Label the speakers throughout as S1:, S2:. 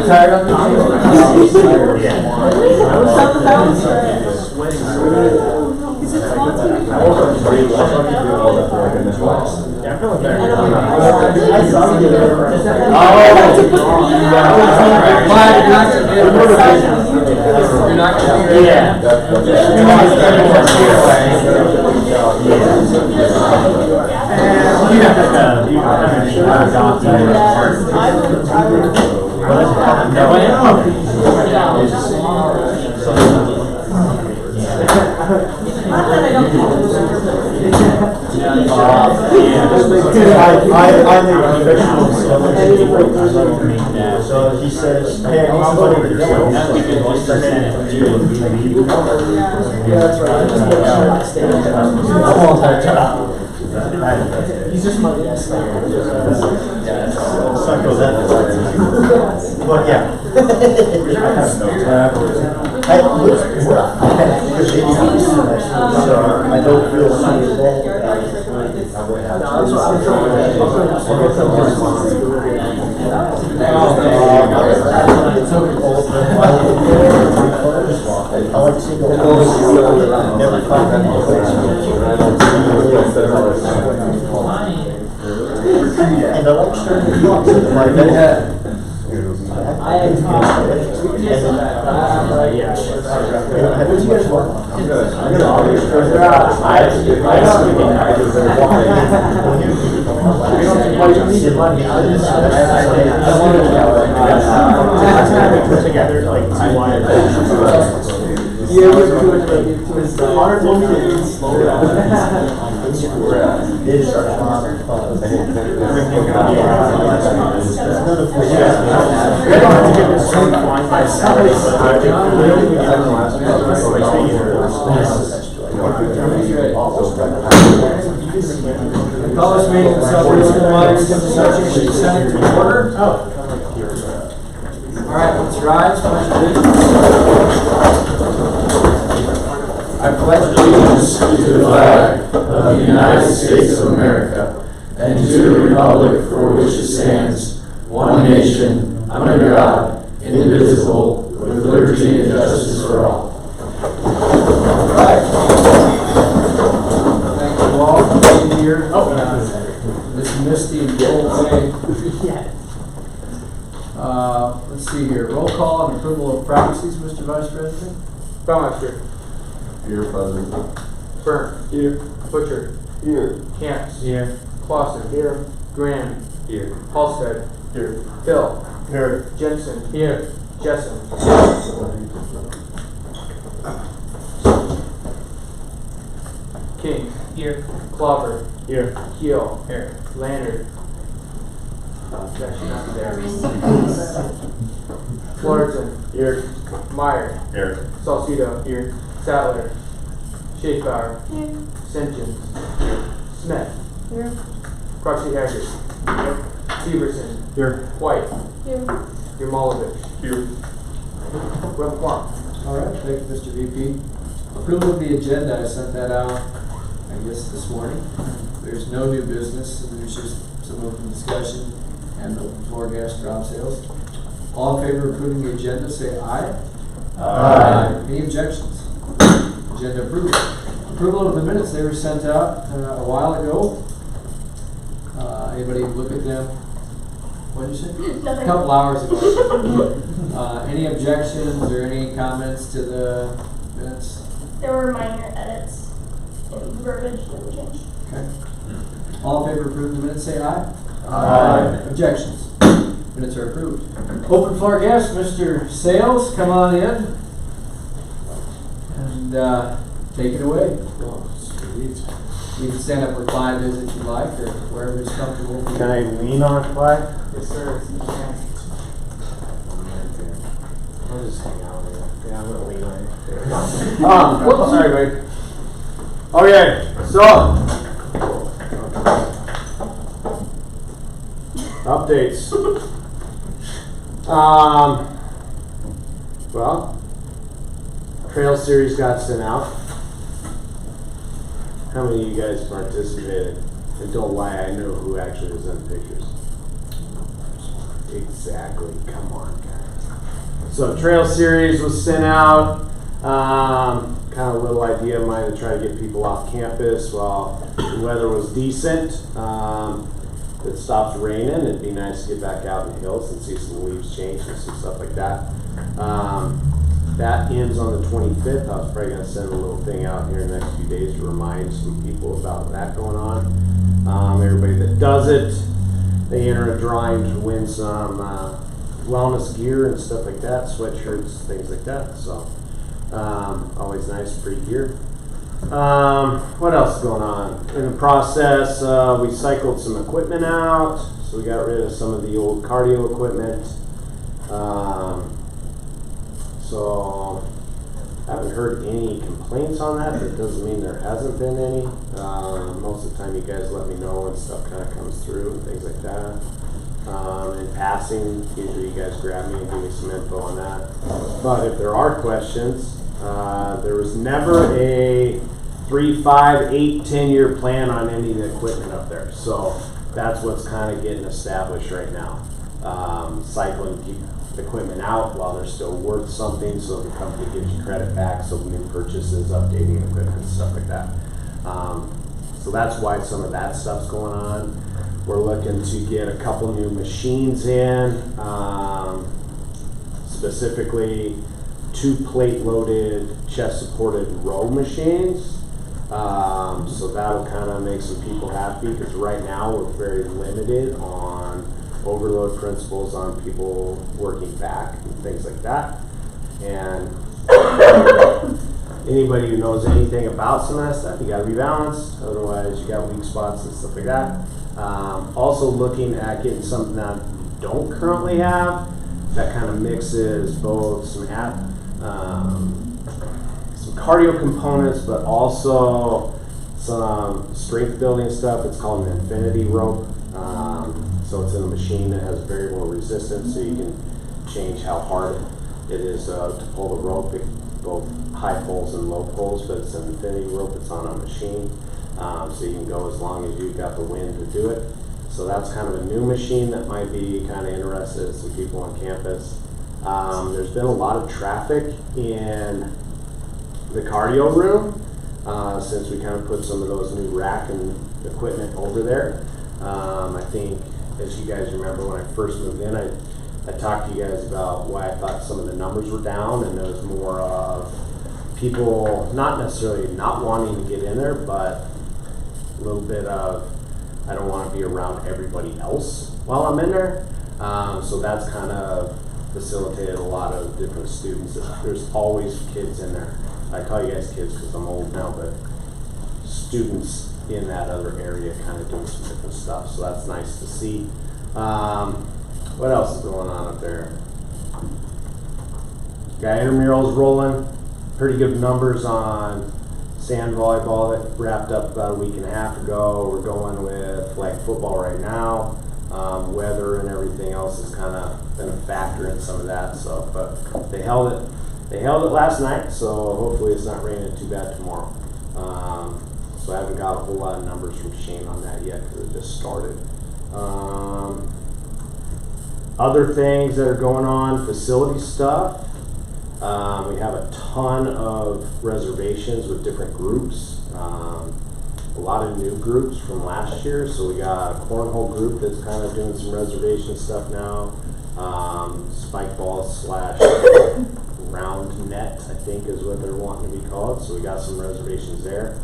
S1: tired of it?
S2: So he says, hey, I need somebody to go. Yeah, that's right. He's just my guest. But yeah. I don't feel and I like starting to talk to together like two wires. Yeah, we're doing it. It's the hard one to slow down. They just start
S1: College meeting of South Carolina Miners Association Senate to order. All right, let's rise.
S3: I pledge allegiance to the flag of the United States of America and to the republic for which it stands, one nation, under God, indivisible, with liberty and justice for all.
S1: All right. Thank you all for being here. This misty and cold day. Let's see here. Roll call and approval of prophecies, Mr. Vice President.
S4: Baumeister.
S3: Here, President.
S4: Byrne. Here. Butcher.
S3: Here.
S4: Camps.
S1: Here.
S4: Clausen. Here. Graham.
S3: Here.
S4: Halstead.
S3: Here.
S4: Phil.
S3: Here.
S4: Jensen. Here. Jessen. King. Here. Clobber.
S3: Here.
S4: Keel.
S3: Here.
S4: Lannard. That's not there. Florenson.
S3: Here.
S4: Meyer.
S3: Here.
S4: Salcido. Here. Sattler. Schaefer. Here. Simpkins. Smith.
S5: Here.
S4: Proxy Haggard. Here. Severson.
S3: Here.
S4: White.
S5: Here.
S4: Yermolovich.
S3: Here.
S4: Webb Clark.
S1: All right, thank you, Mr. VP. Approval of the agenda, I sent that out, I guess, this morning. There's no new business, so there's just some open discussion and open floor gas drop sales. All in favor of approving the agenda, say aye.
S3: Aye.
S1: Any objections? Agenda approved. Approval of the minutes, they were sent out a while ago. Anybody look at them? What did you say?
S5: Nothing.
S1: A couple hours ago. Any objections or any comments to the minutes?
S5: There were minor edits in verbiage that were changed.
S1: Okay. All in favor of approving the minutes, say aye.
S3: Aye.
S1: Objections? Minutes are approved. Open floor guest, Mr. Sales, come on in. And take it away. You can stand up with five if you like, or wherever is comfortable.
S2: Can I lean on a flag?
S4: Yes, sir.
S2: I'll just hang out with you. Yeah, I'm gonna lean on it.
S4: Sorry, Wade.
S2: Okay, so updates. Well, Trail Series got sent out. How many of you guys participated? And don't lie, I know who actually was in the pictures. Exactly. Come on, guys. So Trail Series was sent out. Kind of a little idea of mine to try to get people off campus while the weather was decent. It stops raining. It'd be nice to get back out in the hills and see some leaves change and some stuff like that. That ends on the 25th. I was probably going to send a little thing out here in the next few days to remind some people about that going on. Everybody that does it, they enter a drawing to win some wellness gear and stuff like that, sweatshirts, things like that. So always nice, free gear. What else is going on? In the process, we cycled some equipment out. So we got rid of some of the old cardio equipment. So I haven't heard any complaints on that. That doesn't mean there hasn't been any. Most of the time you guys let me know when stuff kind of comes through and things like that. In passing, usually you guys grab me and give me some info on that. But if there are questions, there was never a 3, 5, 8, 10-year plan on any of the equipment up there. So that's what's kind of getting established right now. Cycling equipment out while they're still worth something, so the company gives you credit back, so new purchases, updating equipment, stuff like that. So that's why some of that stuff's going on. We're looking to get a couple new machines in, specifically 2 plate-loaded, chest-supported row machines. So that'll kind of make some people happy, because right now we're very limited on overload principles on people working back and things like that. And anybody who knows anything about some of that stuff, you got to be balanced. Otherwise, you got weak spots and stuff like that. Also looking at getting something that we don't currently have that kind of mixes both some cardio components, but also some strength building stuff. It's called an infinity rope. So it's in a machine that has variable resistance, so you can change how hard it is to pull the rope, both high pulls and low pulls, but it's an infinity rope. It's on a machine, so you can go as long as you've got the wind to do it. So that's kind of a new machine that might be kind of interested in some people on campus. There's been a lot of traffic in the cardio room since we kind of put some of those new rack and equipment over there. I think, as you guys remember, when I first moved in, I talked to you guys about why I thought some of the numbers were down, and there was more of people not necessarily not wanting to get in there, but a little bit of, I don't want to be around everybody else while I'm in there. So that's kind of facilitated a lot of different students. There's always kids in there. I call you guys kids because I'm old now, but students in that other area kind of doing some different stuff. So that's nice to see. What else is going on up there? Got intramurals rolling. Pretty good numbers on sand volleyball that wrapped up about a week and a half ago. We're going with flag football right now. Weather and everything else has kind of been a factor in some of that. So, but they held it. They held it last night, so hopefully it's not raining too bad tomorrow. So I haven't got a whole lot of numbers from Shane on that yet because it just started. Other things that are going on, facility stuff. We have a ton of reservations with different groups. A lot of new groups from last year. So we got a cornhole group that's kind of doing some reservation stuff now. Spike ball / round net, I think is what they're wanting to be called. So we got some reservations there.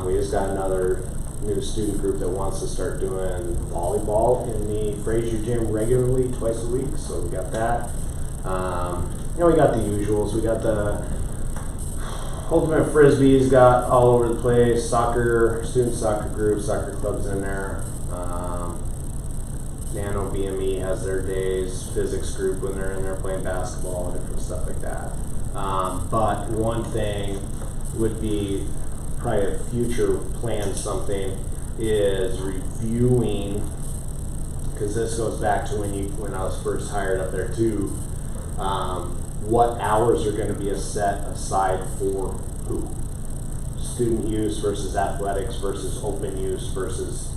S2: We just got another new student group that wants to start doing volleyball in the Fraser Gym regularly twice a week. So we got that. We got the usuals. We got the Ultimate Frisbee's got all over the place. Soccer, student soccer groups, soccer clubs in there. Nano BME has their days. Physics group when they're in there playing basketball and different stuff like that. But one thing would be probably a future plan something is reviewing, because this goes back to when I was first hired up there too. What hours are going to be set aside for who? Student use versus athletics versus open use versus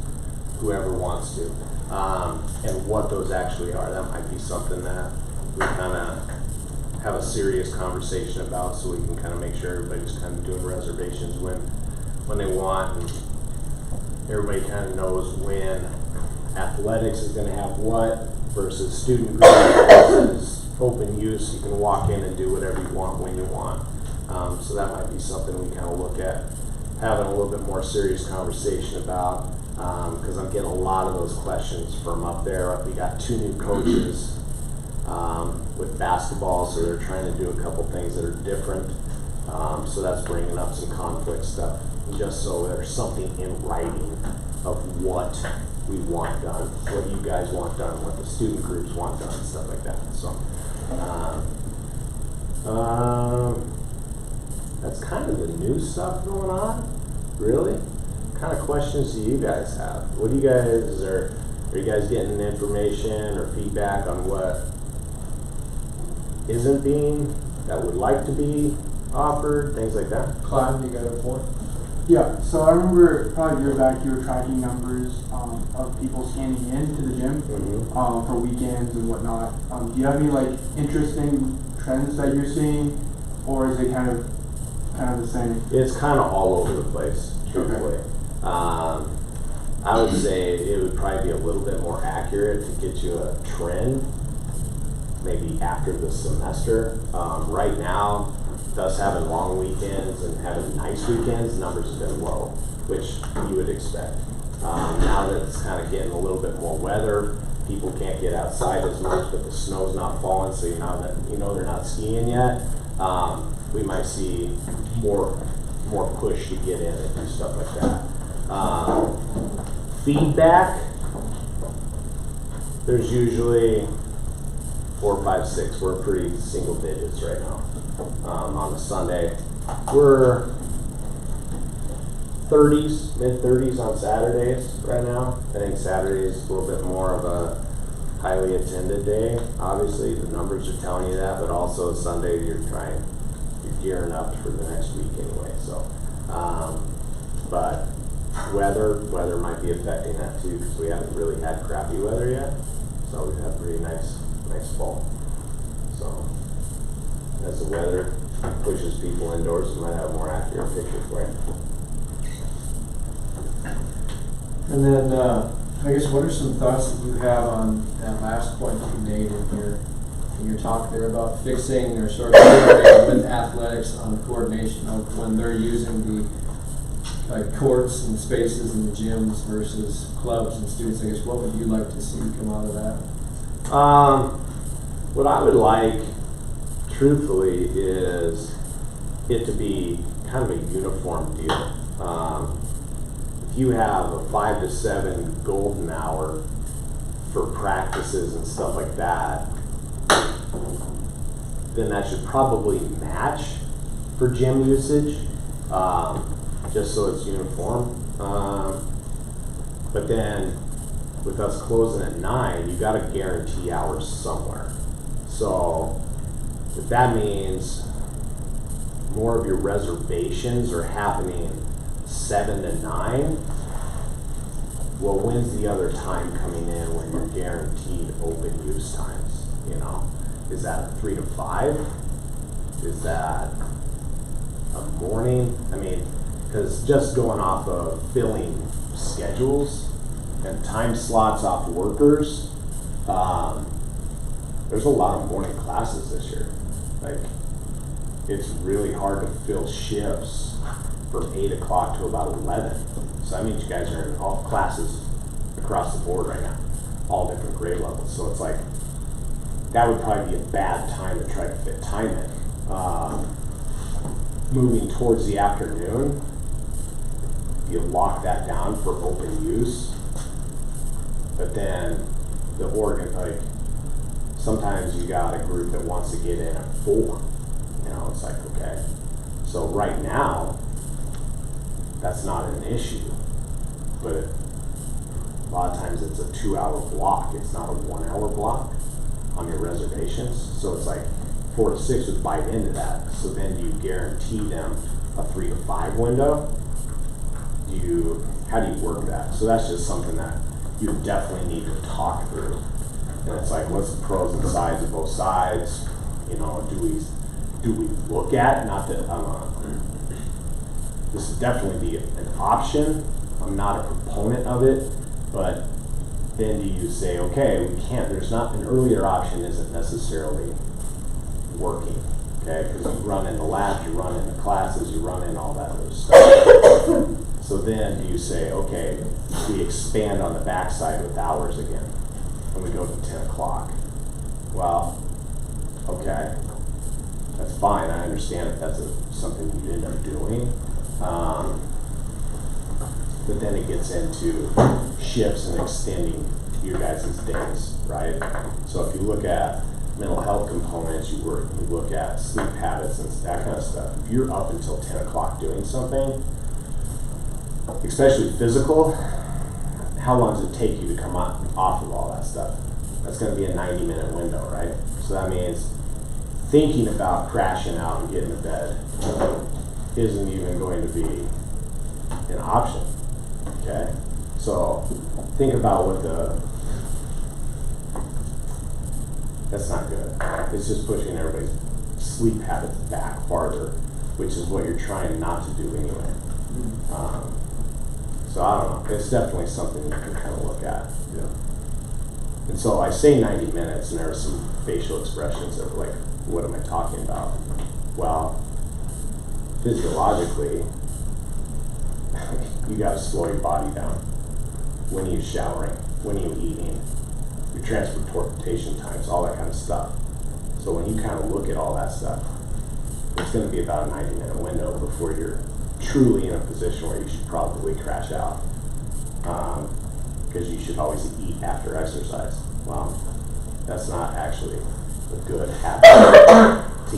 S2: whoever wants to. And what those actually are. That might be something that we kind of have a serious conversation about, so we can kind of make sure everybody's kind of doing reservations when they want, and everybody kind of knows when athletics is gonna have what versus student group versus open use. You can walk in and do whatever you want when you want. So that might be something we kind of look at having a little bit more serious conversation about, because I'm getting a lot of those questions from up there. We got 2 new coaches with basketball, so they're trying to do a couple things that are different. So that's bringing up some conflict stuff, just so there's something in writing of what we want done, what you guys want done, what the student groups want done, stuff like that. So that's kind of the new stuff going on, really. What kind of questions do you guys have? What do you guys, are you guys getting information or feedback on what isn't being, that would like to be offered, things like that?
S1: Clyde, you got a point?
S6: Yeah, so I remember probably a year back you were tracking numbers of people scanning into the gym for weekends and whatnot. Do you have any like interesting trends that you're seeing, or is it kind of the same?
S2: It's kind of all over the place, truthfully. I would say it would probably be a little bit more accurate to get you a trend maybe after the semester. Right now, us having long weekends and having nice weekends, numbers have been low, which you would expect. Now that it's kind of getting a little bit more weather, people can't get outside as much, but the snow's not falling, so you know they're not skiing yet. We might see more push to get in and do stuff like that. Feedback, there's usually 4, 5, 6. We're pretty single digits right now. On a Sunday, we're 30s, mid-30s on Saturdays right now. I think Saturday is a little bit more of a highly attended day. Obviously, the numbers are telling you that, but also Sunday you're gearing up for the next week anyway. So, but weather might be affecting that too, because we haven't really had crappy weather yet. So we've had pretty nice fall. So as the weather pushes people indoors, we might have a more accurate picture for you.
S1: And then, I guess, what are some thoughts that you have on that last point that you made in your talk there about fixing or sort of coordinating with athletics on the coordination of when they're using the courts and spaces in the gyms versus clubs and students? I guess, what would you like to see come out of that?
S2: What I would like, truthfully, is it to be kind of a uniform deal. If you have a 5 to 7 golden hour for practices and stuff like that, then that should probably match for gym usage, just so it's uniform. But then with us closing at 9, you got to guarantee hours somewhere. So if that means more of your reservations are happening 7 to 9, well, when's the other time coming in when you're guaranteed open use times? You know, is that 3 to 5? Is that a morning? I mean, because just going off of filling schedules and time slots off workers, there's a lot of morning classes this year. Like, it's really hard to fill shifts from 8 o'clock to about 11. So that means you guys are in all classes across the board right now, all different grade levels. So it's like, that would probably be a bad time to try to fit time in. Moving towards the afternoon, you lock that down for open use, but then the like, sometimes you got a group that wants to get in at 4. You know, it's like, okay. So right now, that's not an issue, but a lot of times it's a 2-hour block. It's not a 1-hour block on your reservations. So it's like 4 to 6 would bite into that. So then do you guarantee them a 3 to 5 window? How do you work that? So that's just something that you definitely need to talk through. And it's like, what's the pros and sides of both sides? do we look at, not that this would definitely be an option. I'm not a proponent of it, but then do you say, okay, we can't, there's not, an earlier option isn't necessarily working, okay? Because you run in the labs, you run in the classes, you run in all that other stuff. So then do you say, okay, we expand on the backside with hours again, and we go to 10 o'clock. Well, okay, that's fine. I understand if that's something you end up doing. But then it gets into shifts and extending your guys' days, right? So if you look at mental health components, you look at sleep habits and that kind of stuff. If you're up until 10 o'clock doing something, especially physical, how long does it take you to come off of all that stuff? That's going to be a 90-minute window, right? So that means thinking about crashing out and getting to bed isn't even going to be an option, okay? So think about that's not good. It's just pushing everybody's sleep habits back farther, which is what you're trying not to do anyway. So I don't know, it's definitely something you can kind of look at.
S1: Yeah.
S2: And so I say 90 minutes, and there are some facial expressions that were like, what am I talking about? Well, physiologically, you gotta slow your body down. When are you showering? When are you eating? Your transportation times, all that kind of stuff. So when you kind of look at all that stuff, it's gonna be about a 90-minute window before you're truly in a position where you should probably crash out. Because you should always eat after exercise. Well, that's not actually a good habit to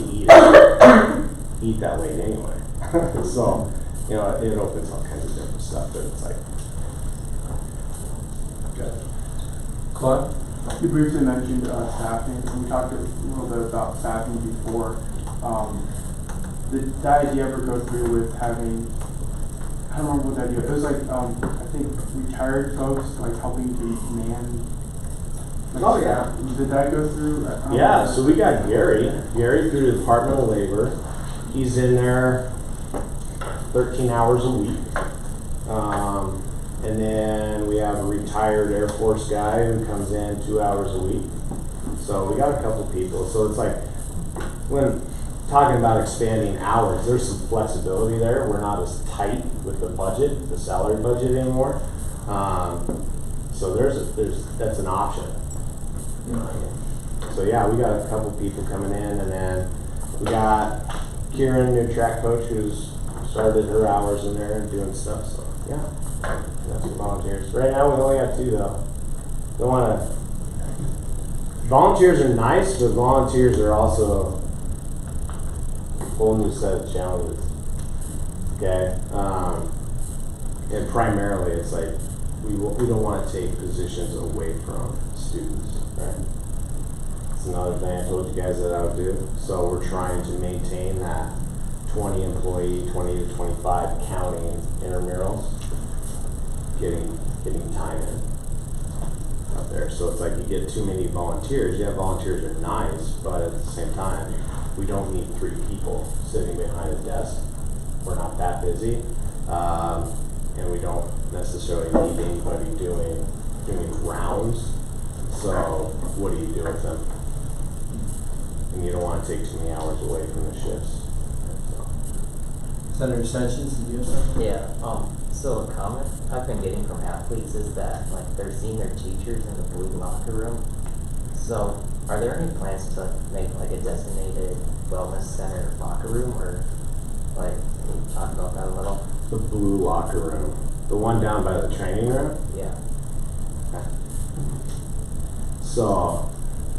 S2: eat that late anyway. So, it opens all kinds of different stuff, but it's like.
S1: Okay. Clark?
S6: You briefly mentioned staffing, and we talked a little bit about staffing before. Did that idea ever go through with having, I don't remember what the idea, it was like, I think retired folks, like helping to man. Like,
S2: Oh, yeah.
S6: Did that go through?
S2: Yeah, so we got Gary through the Department of Labor. He's in there 13 hours a week. And then we have a retired Air Force guy who comes in 2 hours a week. So we got a couple people. So it's like, when talking about expanding hours, there's some flexibility there. We're not as tight with the budget, the salary budget anymore. So that's an option. So yeah, we got a couple people coming in, and then we got Kieran, new track coach, who's started her hours in there and doing stuff. So yeah, got some volunteers. Right now we only got 2 though. Don't want to. Volunteers are nice, but volunteers are also a whole new set of challenges. Okay, and primarily it's like we don't want to take positions away from students, right? It's another thing I told you guys that I would do. So we're trying to maintain that 20 employee, 20 to 25 counting intramurals, getting time in out there. So it's like you get too many volunteers. Yeah, volunteers are nice, but at the same time, we don't need 3 people sitting behind a desk. We're not that busy. And we don't necessarily need anybody doing rounds. So what do you do with them? And you don't want to take too many hours away from the shifts. So.
S1: Senator Sessions, did you have something?
S7: Yeah, so a comment I've been getting from athletes is that like they're seeing their teachers in the blue locker room. So are there any plans to make like a designated wellness center locker room, or like can you talk about that a little?
S2: The blue locker room, the one down by the training room.
S7: Yeah.
S2: So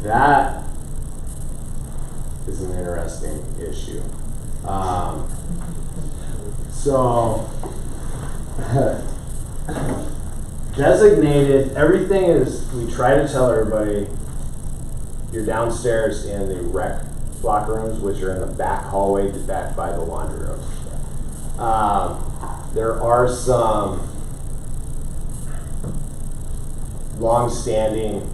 S2: that is an interesting issue. So designated, everything is, we try to tell everybody you're downstairs in the rec locker rooms, which are in the back hallway back by the laundry room. There are some long-standing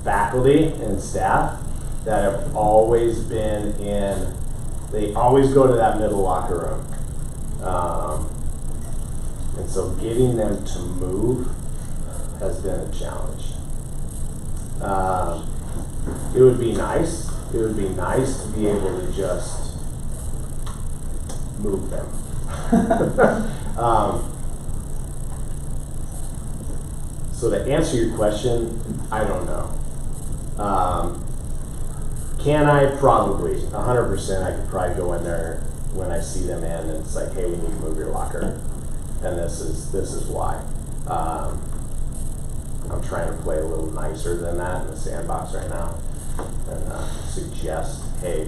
S2: faculty and staff that have always been in, they always go to that middle locker room. And so getting them to move has been a challenge. It would be nice to be able to just move them. So to answer your question, I don't know. Can I? Probably. 100% I could probably go in there when I see them in and it's like, hey, we need to move your locker. And this is why. I'm trying to play a little nicer than that in the sandbox right now and suggest, hey,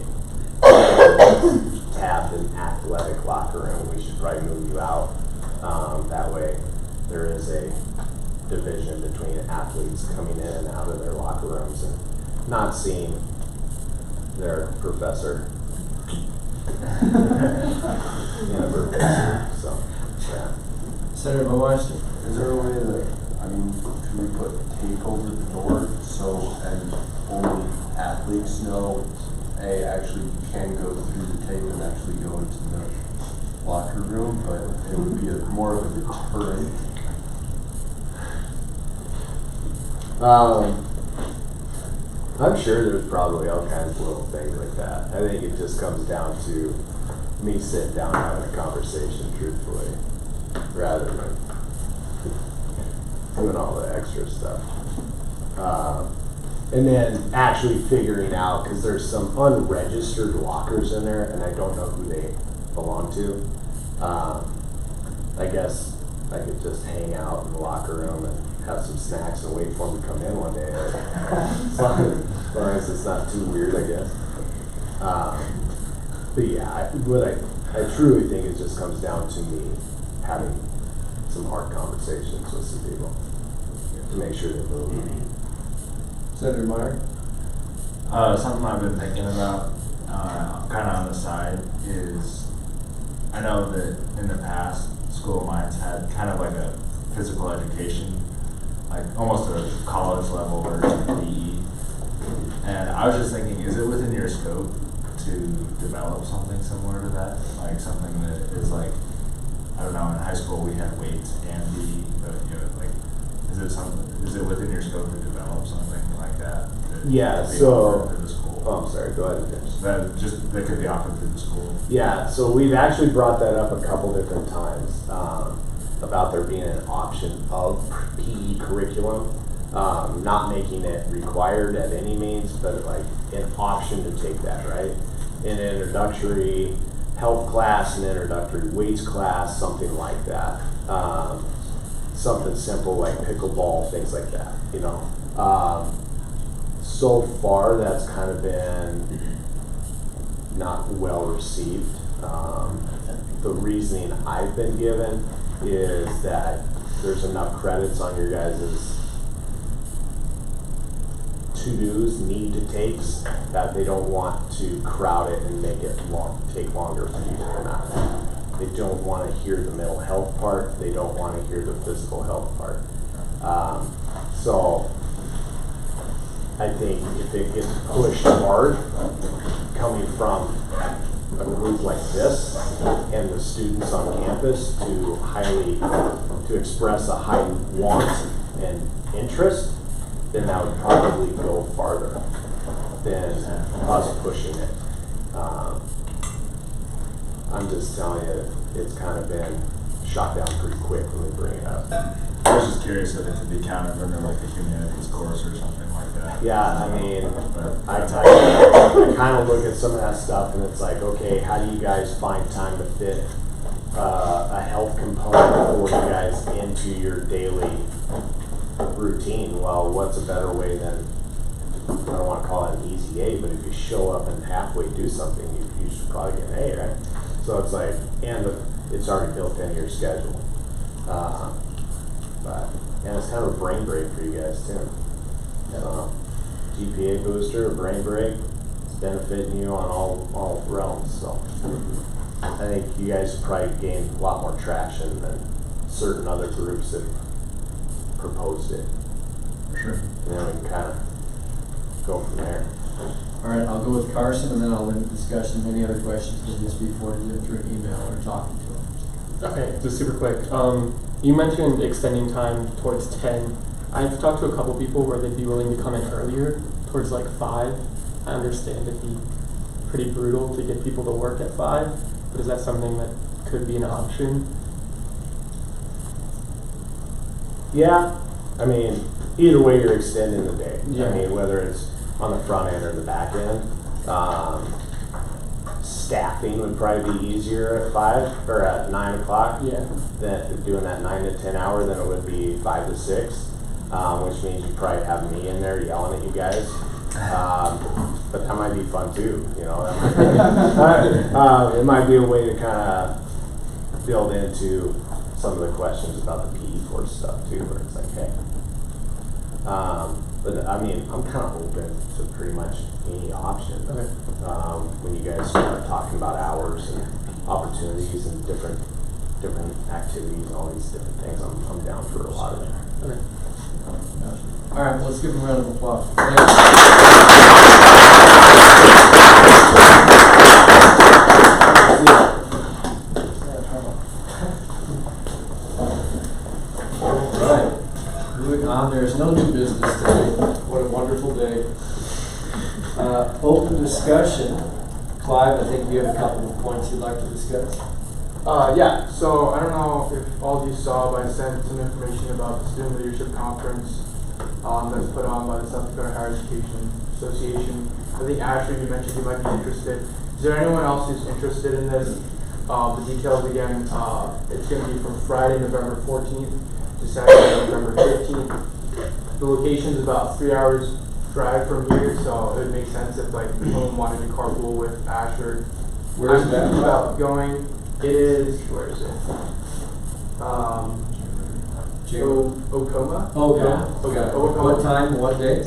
S2: tabbed an athletic locker room, we should probably move you out. That way there is a division between athletes coming in and out of their locker rooms and not seeing their professor in a verb. So, yeah.
S1: Senator Washington.
S8: Is there a way that, I mean, can we put tape over the door so, and only athletes know, hey, actually you can go through the tape and actually go into the locker room, but it would be more of a deterrent?
S2: I'm sure there's probably all kinds of little things like that. I think it just comes down to me sitting down having a conversation truthfully, rather than doing all the extra stuff. And then actually figuring out, because there's some unregistered lockers in there and I don't know who they belong to. I guess I could just hang out in the locker room and have some snacks and wait for them to come in one day. As long as it's not too weird, I guess. But yeah, I truly think it just comes down to me having some hard conversations with some people to make sure they move.
S1: Senator Meyer.
S9: Something I've been thinking about, kind of on the side, is I know that in the past, School of Mines had kind of like a physical education, like almost a college level version of PE. And I was just thinking, is it within your scope to develop something similar to that? Like something that is like, I don't know, in high school we had weights and like, is it within your scope to develop something like that?
S2: Yeah,
S9: be
S2: so,
S9: offered through the school?
S2: oh, I'm sorry, go ahead and finish.
S9: That could be offered through the school.
S2: Yeah, so we've actually brought that up a couple different times, about there being an option of PE curriculum, not making it required at any means, but like an option to take that, right? An introductory health class, an introductory weights class, something like that. Something simple like pickleball, things like that, you know. So far, that's kind of been not well received. The reasoning I've been given is that there's enough credits on your guys' to-dos, need-to-takes, that they don't want to crowd it and make it take longer for you or not. They don't want to hear the mental health part. They don't want to hear the physical health part. So I think if it gets pushed hard, coming from a group like this and the students on campus to express a high want and interest, then that would probably go farther than us pushing it. I'm just telling you, it's kind of been shot down pretty quick when we bring it up.
S9: I was just curious if it could be counted under like a humanities course or something like that.
S2: Yeah, I mean,
S9: But
S2: I kind of look at some of that stuff and it's like, okay, how do you guys find time to fit a health component for you guys into your daily routine? Well, what's a better way than, I don't want to call it an easy A, but if you show up and halfway do something, you should probably get an A, right? So it's like, and it's already built into your schedule. And it's kind of a brain break for you guys too. I don't know, GPA booster, a brain break, it's benefiting you on all realms. So I think you guys probably gained a lot more traction than certain other groups that proposed it.
S9: for sure.
S2: And then we can kind of go from there.
S1: All right, I'll go with Carson and then I'll limit discussion. Any other questions can just be forwarded through an email or talking to him.
S10: Okay, just super quick. You mentioned extending time towards 10. I've talked to a couple people where they'd be willing to come in earlier, towards like 5. I understand it'd be pretty brutal to get people to work at 5, but is that something that could be an option?
S2: Yeah, I mean, either way, you're extending the day.
S10: Yeah.
S2: I mean, whether it's on the front end or the back end. Staffing would probably be easier at 5 or at 9 o'clock.
S10: Yeah.
S2: Than doing that 9 to 10 hour than it would be 5 to 6, which means you probably have me in there yelling at you guys. But that might be fun too, you know. It might be a way to kind of build into some of the questions about the PE Force stuff too, where it's like, hey. But I mean, I'm kind of open to pretty much any option.
S10: Okay.
S2: When you guys start talking about hours and opportunities and different activities and all these different things, I'm down for a lot of it.
S10: Okay.
S1: All right, let's give him a round of applause. All right, moving on. There's no new business today. What a wonderful day. Open discussion. Clive, I think you have a couple of points you'd like to discuss.
S6: Yeah, so I don't know if all of you saw, but I sent some information about the Student Leadership Conference that's put on by the South Dakota Higher Education Association. I think Asher, you mentioned you might be interested. Is there anyone else who's interested in this? The details again, it's going to be from Friday, November 14th to Saturday, November 15th. The location is about 3 hours drive from here, so it would make sense if like someone wanted to carpool with Asher.
S1: Where is
S6: I'm
S1: that?
S6: thinking about going. It is, where is it? Okoma.
S1: Okay.
S6: Yeah.
S1: Okay.
S6: Okoma.
S1: What time, what day?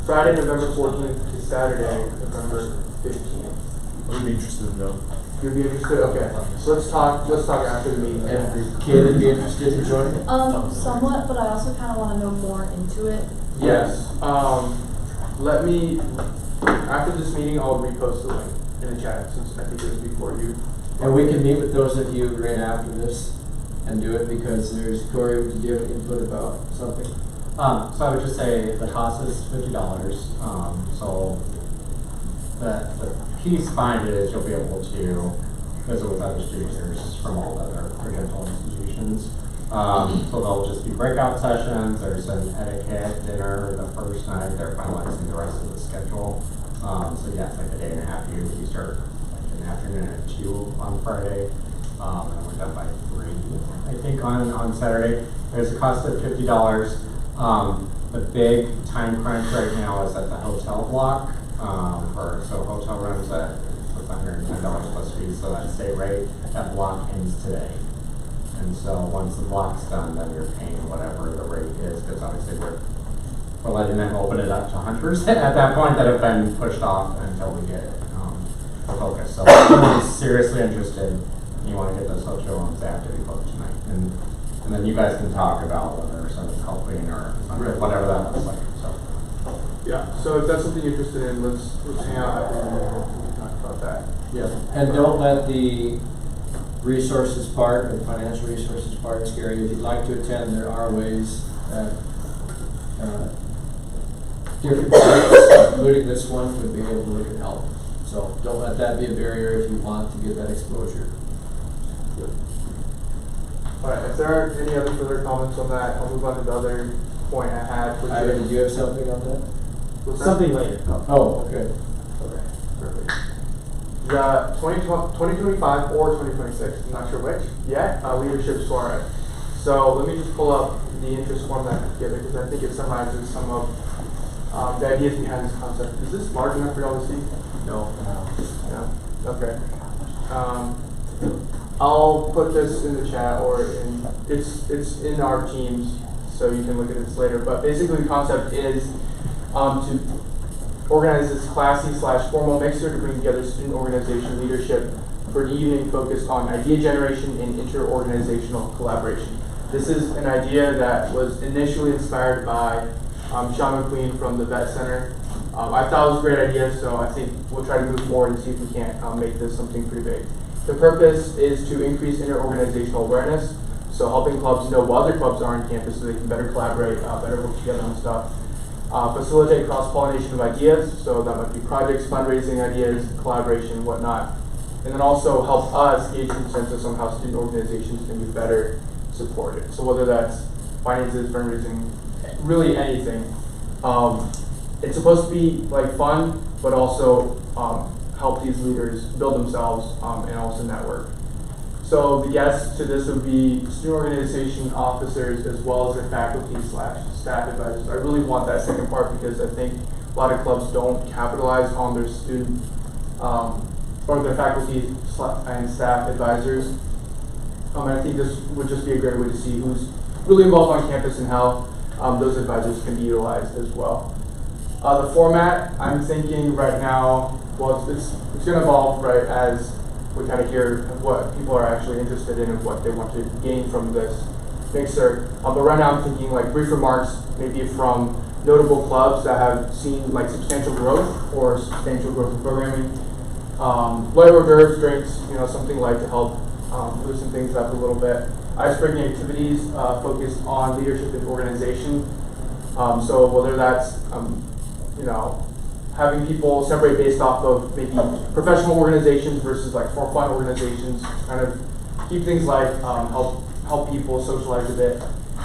S6: Friday, November 14th to Saturday, November 15th.
S9: Would be interested in though.
S6: You'd be interested? Okay. So let's talk after the meeting.
S1: Every kid would be interested in joining?
S5: Somewhat, but I also kind of want to know more into it.
S6: Yes. Let me, after this meeting, I'll repost the link in the chat since I think it was before you.
S1: And we can meet with those of you right after this and do it because there's, Corey, would you give input about something?
S11: So I would just say the cost is $50. So the piece behind it is you'll be able to visit with other students from all other credential institutions. So they'll just be breakout sessions. There's an etiquette dinner the first night. They're finalizing the rest of the schedule. So yeah, it's like a day and a half. You start like in the afternoon at 2 on Friday, and we're done by 3, I think, on Saturday. There's a cost of $50. The big time crunch right now is at the hotel block. So hotel rooms at $110 plus fees, so that's state rate. That block ends today. And so once the block's done, then you're paying whatever the rate is, because obviously we're letting them open it up to hunters at that point that have been pushed off until we get focused. So if someone's seriously interested and you want to get those hotel rooms, they have to be booked tonight. And then you guys can talk about whether someone's helping or whatever that looks like. So
S6: yeah, so if that's something you're interested in, let's hang out after the meeting and talk about that.
S1: Yeah. And don't let the resources part or the financial resources part scare you. If you'd like to attend, there are ways that different groups, including this one, would be able to look at help. So don't let that be a barrier if you want to get that exposure.
S6: All right, if there are any other further comments on that, I'll move on to the other point I had.
S1: Ira, did you have something on that?
S6: Something later.
S1: Oh, okay.
S6: Okay, perfect. The 2025 or 2026, I'm not sure which yet, leadership soiree. So let me just pull up the interest form that I put together because I think it summarizes some of the ideas behind this concept. Is this large enough for y'all to see?
S1: No.
S6: No? Okay. I'll put this in the chat or it's in our teams so you can look at this later. But basically the concept is to organize this classy/formal mixer to bring together student organization leadership for an evening focused on idea generation and inter-organizational collaboration. This is an idea that was initially inspired by Sean McQueen from the Vet Center. I thought it was a great idea, so I think we'll try to move forward and see if we can't make this something pretty big. The purpose is to increase inter-organizational awareness, so helping clubs know what other clubs are on campus so they can better collaborate, better work together on stuff. Facilitate cross-pollination of ideas, so that might be projects, fundraising ideas, collaboration, whatnot. And then also help us gauge consensus on how student organizations can be better supported. So whether that's finances, fundraising, really anything. It's supposed to be like fun, but also help these leaders build themselves and also network. So the guests to this would be student organization officers as well as their faculty/staff advisors. I really want that second part because I think a lot of clubs don't capitalize on their student or their faculty and staff advisors. And I think this would just be a great way to see who's really involved on campus and how those advisors can be utilized as well. The format, I'm thinking right now, well, it's going to evolve right as we kind of hear what people are actually interested in and what they want to gain from this mixer. But right now I'm thinking like brief remarks, maybe from notable clubs that have seen like substantial growth or substantial growth in programming. Light hors d'oeuvres, drinks, something like to help loosen things up a little bit. Icebreaking activities focused on leadership and organization. So whether that's having people separate based off of maybe professional organizations versus like for fun organizations, kind of keep things like help people socialize a bit.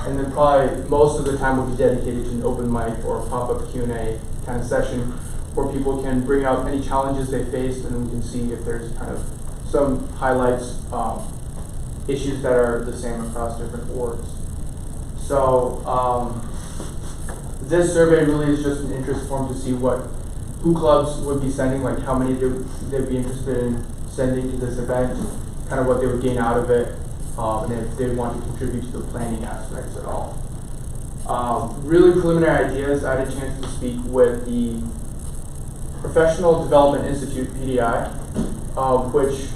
S6: And then probably most of the time will be dedicated to an open mic or pop-up Q&A kind of session where people can bring out any challenges they faced and we can see if there's kind of some highlights, issues that are the same across different orgs. So this survey really is just an interest form to see who clubs would be sending, like how many they'd be interested in sending to this event, kind of what they would gain out of it, and if they want to contribute to the planning aspects at all. Really preliminary ideas, I had a chance to speak with the Professional Development Institute, PDI, which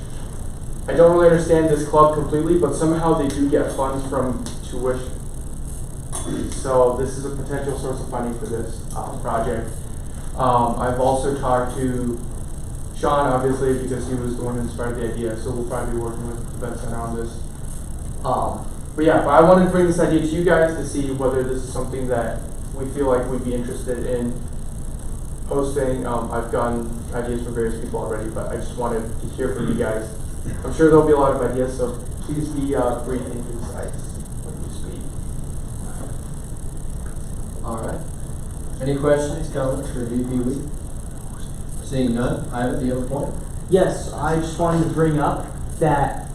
S6: I don't really understand this club completely, but somehow they do get funds from tuition. So this is a potential source of funding for this project. I've also talked to Sean, obviously, because he was the one who inspired the idea, so we'll probably be working with the Event Center on this. But I wanted to bring this idea to you guys to see whether this is something that we feel like we'd be interested in hosting. I've gotten ideas from various people already, but I just wanted to hear from you guys. I'm sure there'll be a lot of ideas, so please be brief and concise when you speak.
S1: All right. Any questions, comments for VP Week? Seeing none, Ivan, do you have a point?
S12: Yes, I just wanted to bring up that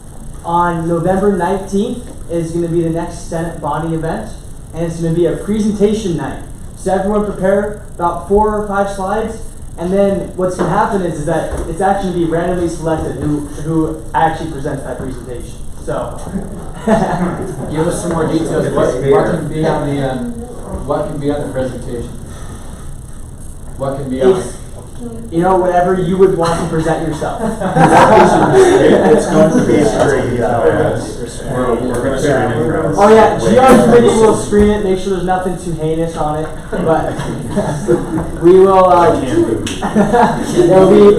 S12: on November 19th is going to be the next Senate bonding event, and it's going to be a presentation night. So everyone prepare about 4 or 5 slides, and then what's going to happen is that it's actually going to be randomly selected who actually presents that presentation. So
S1: give us some more details. What can be on the what can be on the presentation? What can be on?
S12: Whatever you would want to present yourself.
S2: It's going to be straight. We're going to screen it for us.
S12: Oh yeah, GR committee will screen it, make sure there's nothing too heinous on it. But we will.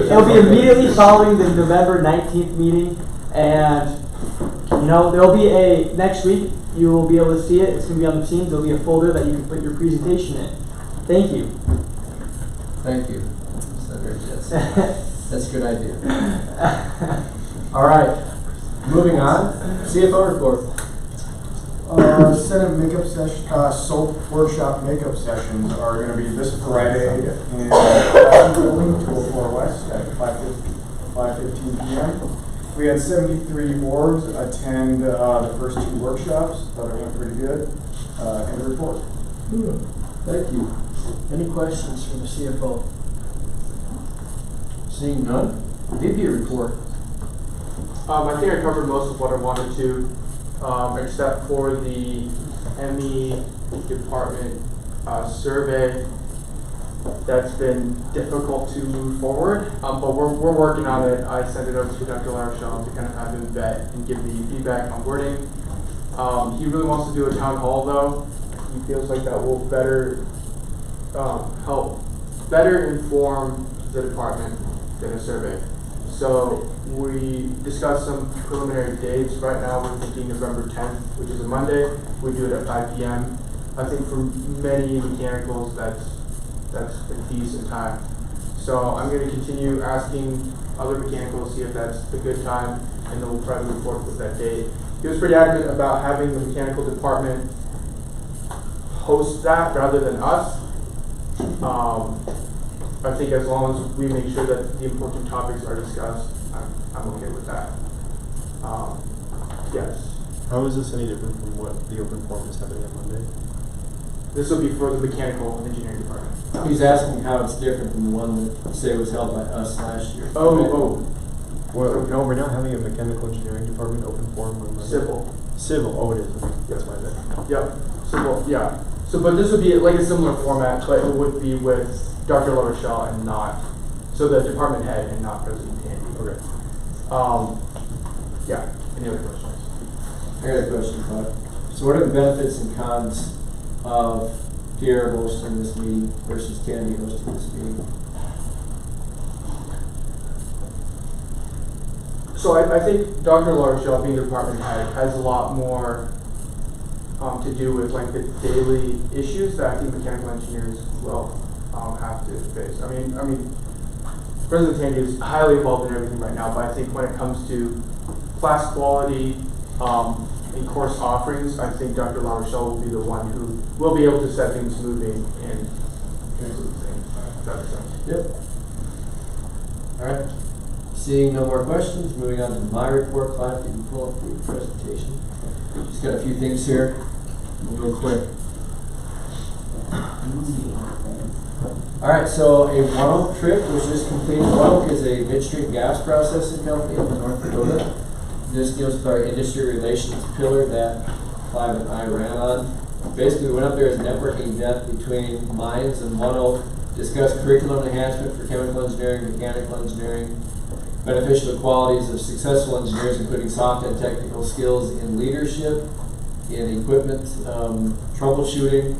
S12: It'll be immediately following the November 19th meeting, and there'll be a next week. You will be able to see it. It's going to be on the Teams. There'll be a folder that you can put your presentation in. Thank you.
S1: Thank you. That's a good idea. All right, moving on. CFO report.
S13: Senate makeup session, SOAP workshop makeup sessions are going to be this Friday in the building, 204 West at 5:15 p.m. We had 73 boards attend the first 2 workshops. Thought it went pretty good. End of report.
S1: Thank you. Any questions from the CFO? Seeing none, VP report.
S6: I think I covered most of what I wanted to, except for the ME department survey. That's been difficult to move forward, but we're working on it. I sent it over to Dr. Larshon to kind of have him vet and give me feedback on wording. He really wants to do a town hall though. He feels like that will better help better inform the department than a survey. So we discussed some preliminary dates. Right now we're thinking November 10th, which is a Monday. We do it at 5 p.m. I think for many mechanicals that's a decent time. So I'm going to continue asking other mechanicals, see if that's a good time, and then we'll try to move forward with that date. He was pretty adamant about having the mechanical department host that rather than us. I think as long as we make sure that the important topics are discussed, I'm okay with that. Yes.
S10: How is this any different from what the open forum is happening on Monday?
S6: This will be for the mechanical engineering department.
S1: He's asking how it's different from the one that, say, was held by us last year.
S6: Oh.
S10: Well, no, we're not having a mechanical engineering department open forum on Monday.
S6: Civil.
S10: Civil, oh it is, okay. That's my bad.
S6: Yep. Civil, yeah. So, but this would be like a similar format, but it would be with Dr. LaRochelle and not, so the department head and not President Tandy.
S10: Okay.
S6: Yeah. Any other questions?
S1: I got a question, Todd. So what are the benefits and cons of Pierre hosting this meeting versus Tandy hosting this meeting?
S6: So I think Dr. LaRochelle, being the department head, has a lot more to do with like the daily issues that I think mechanical engineers will have to face. I mean, President Tandy is highly involved in everything right now, but I think when it comes to class quality and course offerings, I think Dr. LaRochelle will be the one who will be able to set things moving and improve things. Does that make sense?
S1: Yep. All right. Seeing no more questions, moving on to my report. Clive, can you pull up the presentation? Just got a few things here, real quick. All right, so a One Oak trip was just completed. One Oak is a midstream gas processing company in North Dakota. This deals with our industry relations pillar that Clive and I ran on. Basically, we went up there as networking depth between mines and One Oak, discussed curriculum enhancement for chemical engineering, mechanical engineering, beneficial qualities of successful engineers, including soft and technical skills in leadership, in equipment, troubleshooting,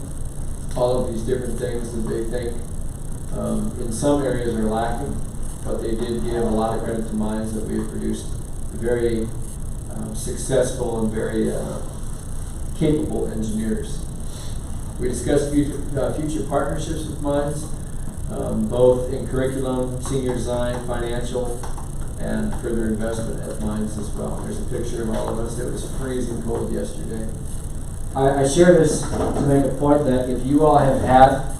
S1: all of these different things that they think in some areas are lacking, but they did give a lot of credit to mines that we have produced very successful and very capable engineers. We discussed future partnerships with mines, both in curriculum, senior design, financial, and further investment at mines as well. There's a picture of all of us. It was freezing cold yesterday. I share this to make a point that if you all have had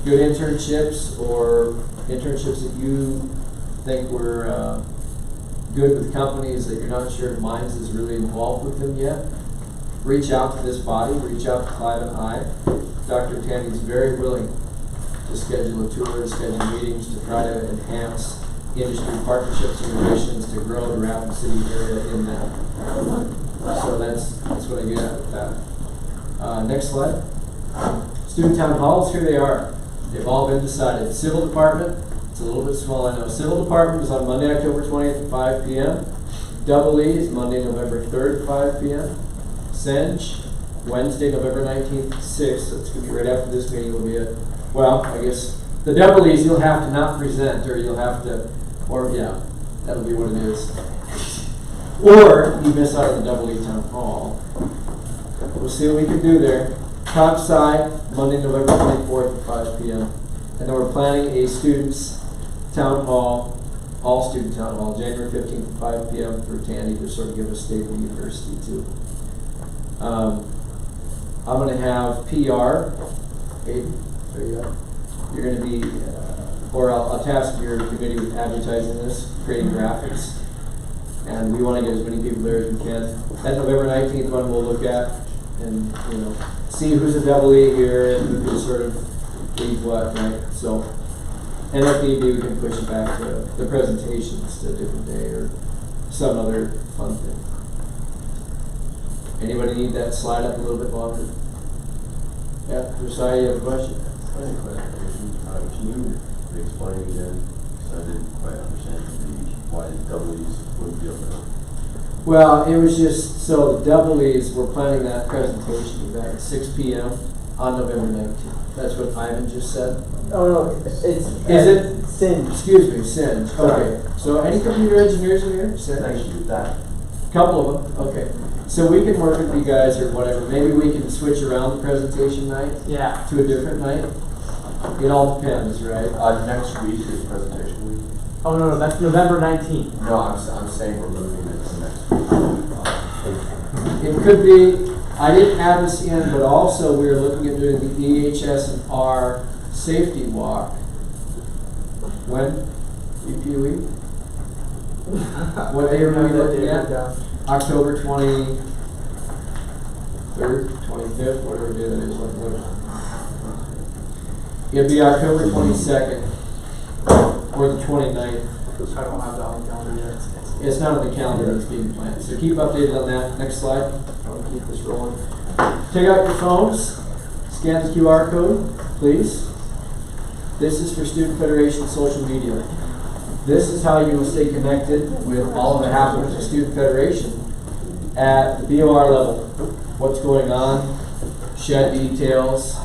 S1: good internships or internships that you think were good with companies that you're not sure if Mines is really involved with them yet, reach out to this body, reach out to Clive and I. Dr. Tandy is very willing to schedule a tour, to schedule meetings, to try to enhance industry partnerships and relations to grow the Rapid City area in that. So that's what I get at with that. Next slide. Student town halls, here they are. They've all been decided. Civil department, it's a little bit small, I know. Civil department is on Monday, October 20th at 5 p.m. Double E is Monday, November 3rd at 5 p.m. Senge, Wednesday, November 19th at 6. So it's going to be right after this meeting. Will be well, I guess the double E's you'll have to not present, or you'll have to, or yeah, that'll be what it is. Or you miss out on the double E town hall. We'll see what we can do there. Comp Sci, Monday, November 24th at 5 p.m. And then we're planning a students' town hall, all student town hall, January 15th at 5 p.m. for Tandy to sort of give a state of the university too. I'm going to have PR. Aiden, there you go. You're going to be, or I'll task your committee with advertising this, creating graphics. And we want to get as many people there as we can. That November 19th one we'll look at and, see who's a double E here and who can sort of lead what, right? So, and if need be, we can push it back to the presentations to a different day or some other fun thing. Anybody need that slide up a little bit longer? Yeah, Josiah, you have a question?
S8: Can you explain again, because I didn't quite understand why the double E's wouldn't be able to?
S1: Well, it was just, so the double E's, we're planning that presentation at 6 p.m. on November 19th. That's what Ivan just said?
S12: Oh no, it's
S1: Is it?
S12: Singe.
S1: Excuse me, Singe. Okay. So any computer engineers in here? Singe?
S8: Thank you, that.
S1: Couple of them, okay. So we can work with you guys or whatever. Maybe we can switch around the presentation night
S12: Yeah.
S1: to a different night. It all depends, right?
S8: Next week is presentation week.
S12: Oh no, that's November 19th.
S8: No, I'm saying we're moving it to next week.
S1: It could be, I didn't add this in, but also we are looking at doing the EHS and R safety walk. When? EPUE? What day are we looking at? October 23rd, 25th, whatever day that is. It'd be October 22nd or the 29th.
S6: I don't have that on the calendar yet.
S1: It's not on the calendar that's being planned. So keep updated on that. Next slide. I want to keep this rolling. Take out your phones. Scan the QR code, please. This is for Student Federation social media. This is how you will stay connected with all of the happenings of Student Federation at the BOR level. What's going on, shed details,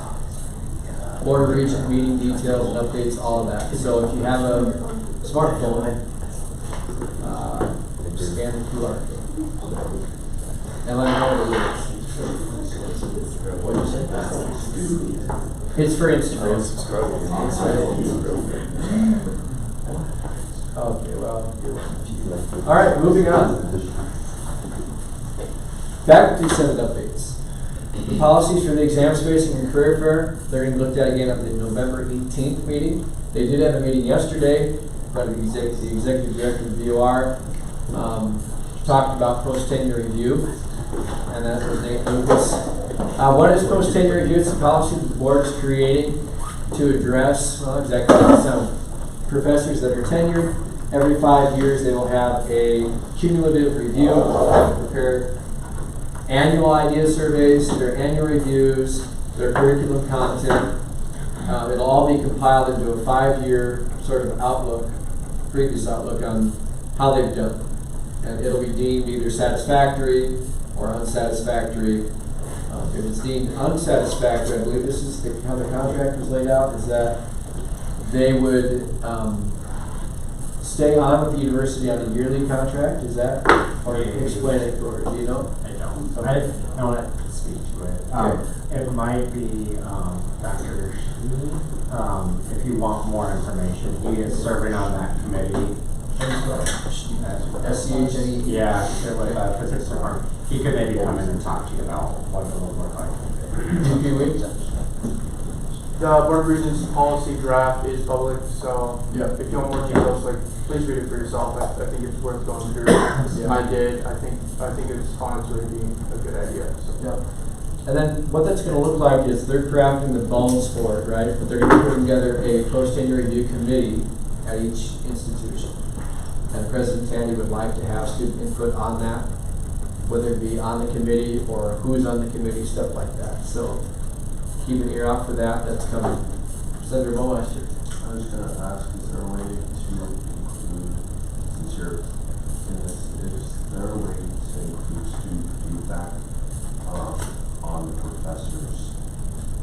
S1: Board of Regents meeting details and updates, all of that. So if you have a smartphone, scan the QR code. And let me know what it is. What did you say? It's for Instagram. It's for Okay, well, all right, moving on. Back to Senate updates. The policies for the exam spacing and career fair, they're going to be looked at again at the November 18th meeting. They did have a meeting yesterday, but the executive director of the BOR talked about post-tenure review, and that was Nate Lucas. What is post-tenure review? It's a policy that the board is creating to address, well, exactly some professors that are tenured. Every 5 years they will have a cumulative review. They'll have to prepare annual idea surveys, their annual reviews, their curriculum content. It'll all be compiled into a 5-year sort of outlook, previous outlook on how they've done. And it'll be deemed either satisfactory or unsatisfactory. If it's deemed unsatisfactory, I believe this is how the contract was laid out, is that they would stay on with the university on a yearly contract, is that? Or you can explain it, or do you know?
S11: I don't.
S1: Okay.
S11: I don't have to speak to it. It might be Dr. Sheehy. If you want more information, he is serving on that committee.
S1: SCHNE?
S11: Yeah, with physics department. He could maybe come in and talk to you about what it will look like.
S6: The Board of Regents policy draft is public, so
S1: Yep.
S6: if you want more details, like, please read it for yourself. I think it's worth going through. I did. I think it's honestly being a good idea. So.
S1: Yep. And then what that's going to look like is they're crafting the bones for it, right? But they're going to put together a post-tenure review committee at each institution. And President Tandy would like to have student input on that, whether it be on the committee or who's on the committee, stuff like that. So keep an ear out for that. That's coming. Senator Mollmeister.
S8: I was going to ask, is there a way to include, since you're in this, is there a way to include student feedback on the professor's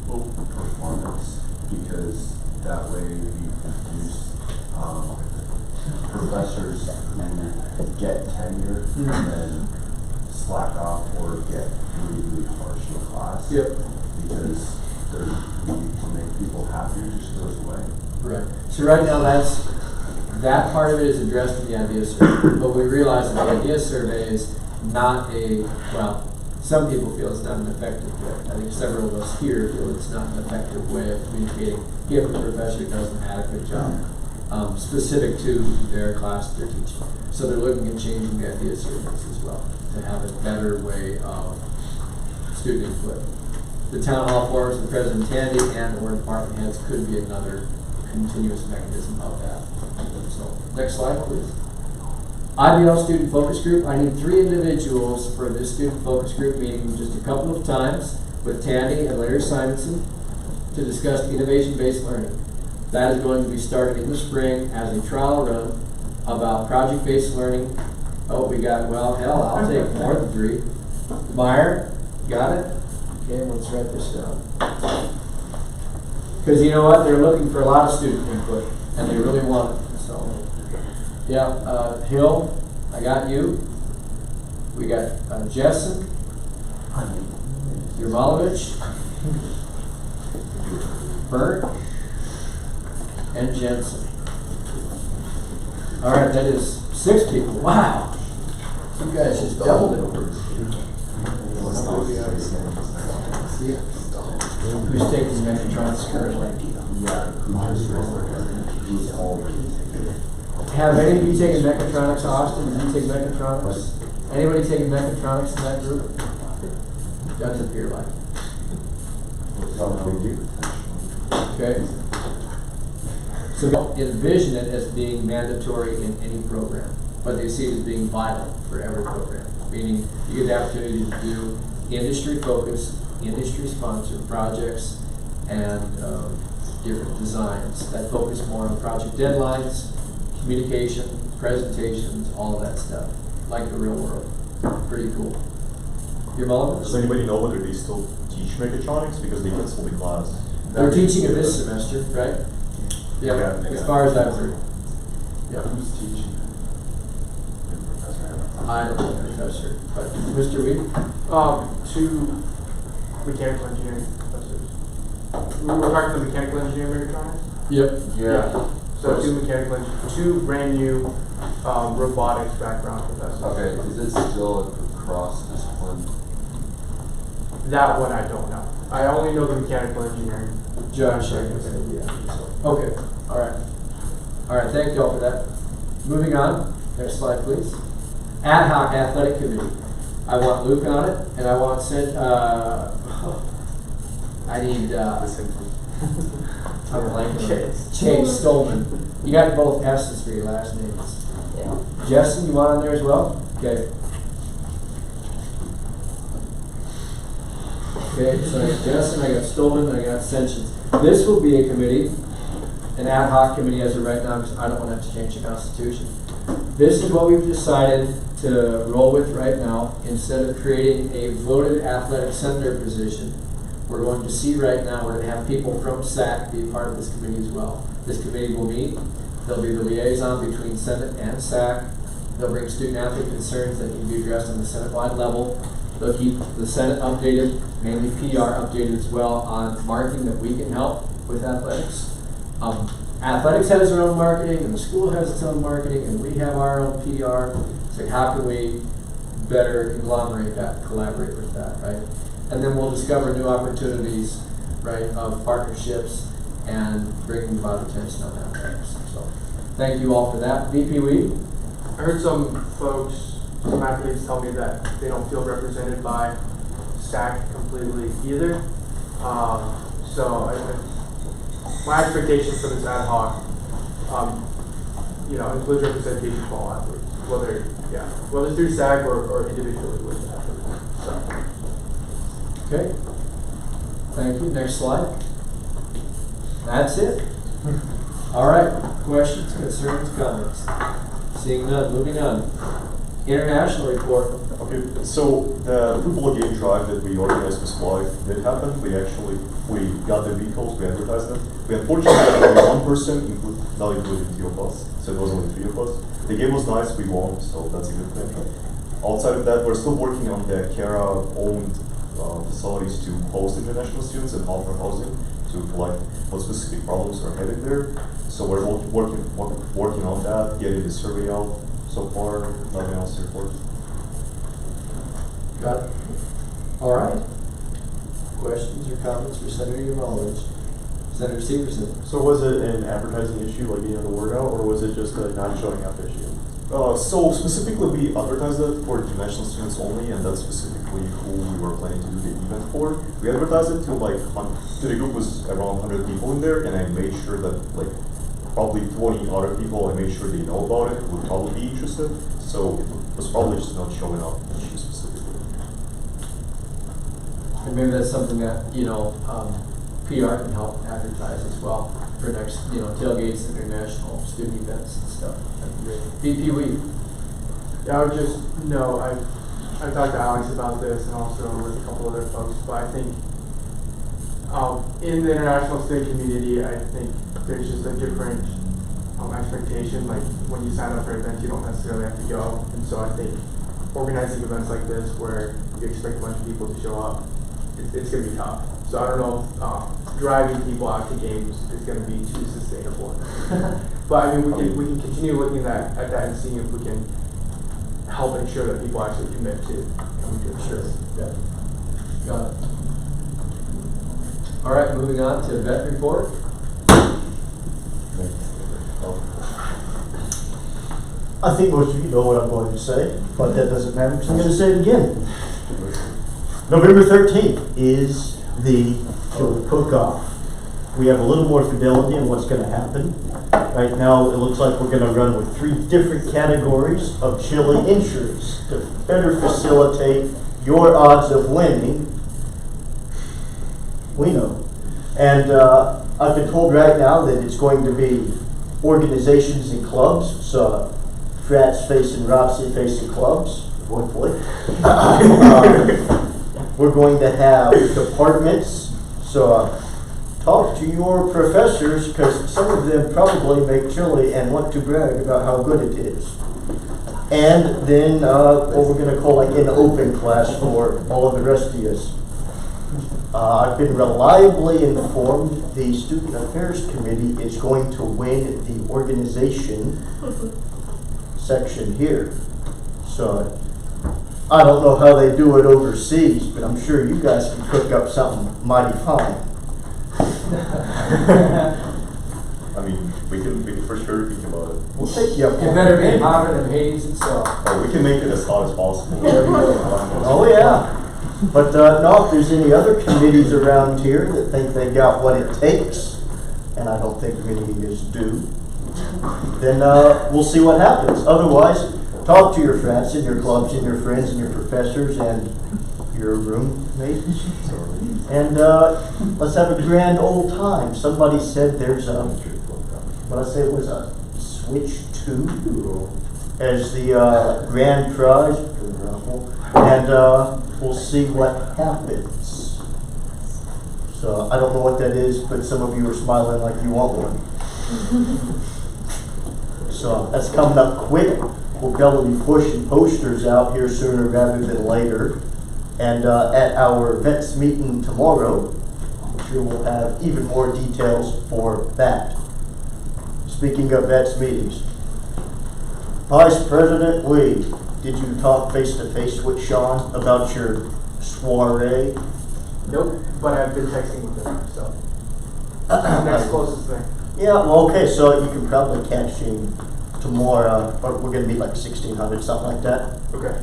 S8: performance? Because that way we produce professors who get tenure and then slack off or get really, really harsh in class.
S1: Yep.
S8: Because to make people happier just goes away.
S1: Right. So right now that part of it is addressed in the idea survey. But we realize that the idea survey is not some people feel it's not an effective way. I think several of us here feel it's not an effective way of communicating if a professor does an adequate job specific to their class they're teaching. So they're looking at changing the idea surveys as well to have a better way of student input. The town hall forums with President Tandy and the board department heads could be another continuous mechanism of that. So next slide, please. IBL Student Focus Group. I need 3 individuals for this Student Focus Group meeting just a couple of times with Tandy and Larry Simonson to discuss innovation-based learning. That is going to be started in the spring as a trial run about project-based learning. Oh, we got, well, hell, I'll take more than 3. Meyer, got it? Okay, let's write this down. Because you know what, they're looking for a lot of student input, and they really want it, so. Yeah, Hill, I got you. We got Jessen, Yermolovich, Bert, and Jensen. All right, that is 6 people. Wow. You guys just doubled it. Who's taking mechatronics currently? Have any of you taken mechatronics, Austin? Did you take mechatronics? Anybody taking mechatronics in that group? That's up here, like. Okay. So they envision it as being mandatory in any program, but they see it as being vital for every program. Meaning you get the opportunity to do industry-focused, industry-sponsored projects and different designs that focus more on project deadlines, communication, presentations, all of that stuff, like the real world. Pretty cool. Your mom?
S14: Does anybody know whether they still teach mechatronics because they canceled the class?
S1: They're teaching it this semester, right? Yeah,
S14: Okay.
S1: as far as I've heard. Yeah.
S8: Who's teaching?
S1: I don't know the professor, but Mr. Weed?
S6: 2 mechanical engineering professors. We were talking to mechanical engineering mechatronics?
S1: Yep.
S6: Yeah. So 2 mechanical engineering, 2 brand new robotics background professors.
S8: Okay, is it still across discipline?
S6: That one I don't know. I only know the mechanical engineering.
S1: Josh, I guess, yeah. Okay, all right. All right, thank you all for that. Moving on, next slide, please. Ad hoc athletic committee. I want Luke on it, and I want I need, I'm blanking. Chase Stolman. You got both S's for your last names.
S7: Yeah.
S1: Jessen, you want on there as well? Okay. Okay, so I got Jessen, I got Stolman, and I got Sentience. This will be a committee, an ad hoc committee as of right now, because I don't want to have to change the Constitution. This is what we've decided to roll with right now. Instead of creating a voted athletic senator position, we're going to see right now, we're going to have people from SAC be a part of this committee as well. This committee will meet. There'll be the liaison between Senate and SAC. They'll bring student athlete concerns that can be addressed on the Senate-wide level. They'll keep the Senate updated, mainly PR updated as well, on marketing that we can help with athletics. Athletics has their own marketing, and the school has its own marketing, and we have our own PR. It's like, how can we better conglomerate that, collaborate with that, right? And then we'll discover new opportunities, right, of partnerships and bringing about attention on athletics. So, thank you all for that. VP Weed?
S6: I heard some folks, some athletes tell me that they don't feel represented by SAC completely either. My expectations for this ad hoc, includes representation for all athletes, whether through SAC or individually with athletes. So.
S1: Okay. Thank you. Next slide. That's it. All right. Questions, concerns, comments? Seeing none. Moving on. International report.
S14: Okay, so the football game drive that we organized with Live did happen. We got the vehicles, we advertised them. We unfortunately had only one person, not including 2 of us, so it was only 3 of us. The game was nice, we won, so that's a good thing. Outside of that, we're still working on the Kara-owned facilities to host international students and offer housing to collect what specific problems are headed there. So we're working on that, getting the survey out. So far, nothing else to report.
S1: Got it. All right. Questions or comments for Senator Yermolovich? Senator Severson?
S15: So was it an advertising issue, like getting the word out, or was it just a not showing up issue?
S14: So specifically, we advertised it for international students only, and that's specifically who we were planning to do the event for. We advertised it to the group was around 100 people in there, and I made sure that probably 20 other people, I made sure they know about it, would probably be interested. So it was probably just not showing up issue specifically.
S1: And maybe that's something that, PR can help advertise as well for next, tailgates, international student events and stuff. That'd be great. VP Weed?
S6: Yeah, I would just I talked to Alex about this and also with a couple other folks, but I think in the international state community, I think there's just a different expectation. Like when you sign up for events, you don't necessarily have to go, and so I think organizing events like this where you expect a bunch of people to show up, it's going to be tough. So I don't know if driving people out to games is going to be too sustainable. But I mean, we can continue looking at that and seeing if we can help ensure that people actually commit to coming to the shows.
S1: Yeah. Got it. All right, moving on to vet report.
S3: I think most of you know what I'm going to say, but that doesn't matter because I'm going to say it again. November 13th is the chili cook-off. We have a little more fidelity in what's going to happen. Right now, it looks like we're going to run with 3 different categories of chili entries to better facilitate your odds of winning. We know. And I've been told right now that it's going to be organizations and clubs, so Frats facing ROTC facing clubs, hopefully. We're going to have departments, so talk to your professors because some of them probably make chili and want to brag about how good it is. And then what we're going to call like an open class for all of the rest of us. I've been reliably informed the Student Affairs Committee is going to win the organization section here. So I don't know how they do it overseas, but I'm sure you guys can cook up something mighty fine.
S14: I mean, we can for sure think about it.
S3: We'll take you up.
S4: It better be hotter than Hades itself.
S14: Oh, we can make it as hot as possible.
S3: Oh yeah. But no, if there's any other committees around here that think they got what it takes, and I don't think many of you do, then we'll see what happens. Otherwise, talk to your friends and your clubs and your friends and your professors and your roommates. And let's have a grand old time. Somebody said there's a, what I say it was a Switch 2 as the grand prize for the raffle. And we'll see what happens. So I don't know what that is, but some of you are smiling like you want one. So that's coming up quick. We'll probably be pushing posters out here sooner rather than later. And at our vets meeting tomorrow, I'm sure we'll have even more details for that. Speaking of vets meetings, Vice President Lee, did you talk face-to-face with Sean about your soiree?
S6: Nope, but I've been texting with him, so next closest thing.
S3: Yeah, well, okay, so you can probably catch him tomorrow, or we're gonna be like 1600, something like that.
S6: Okay.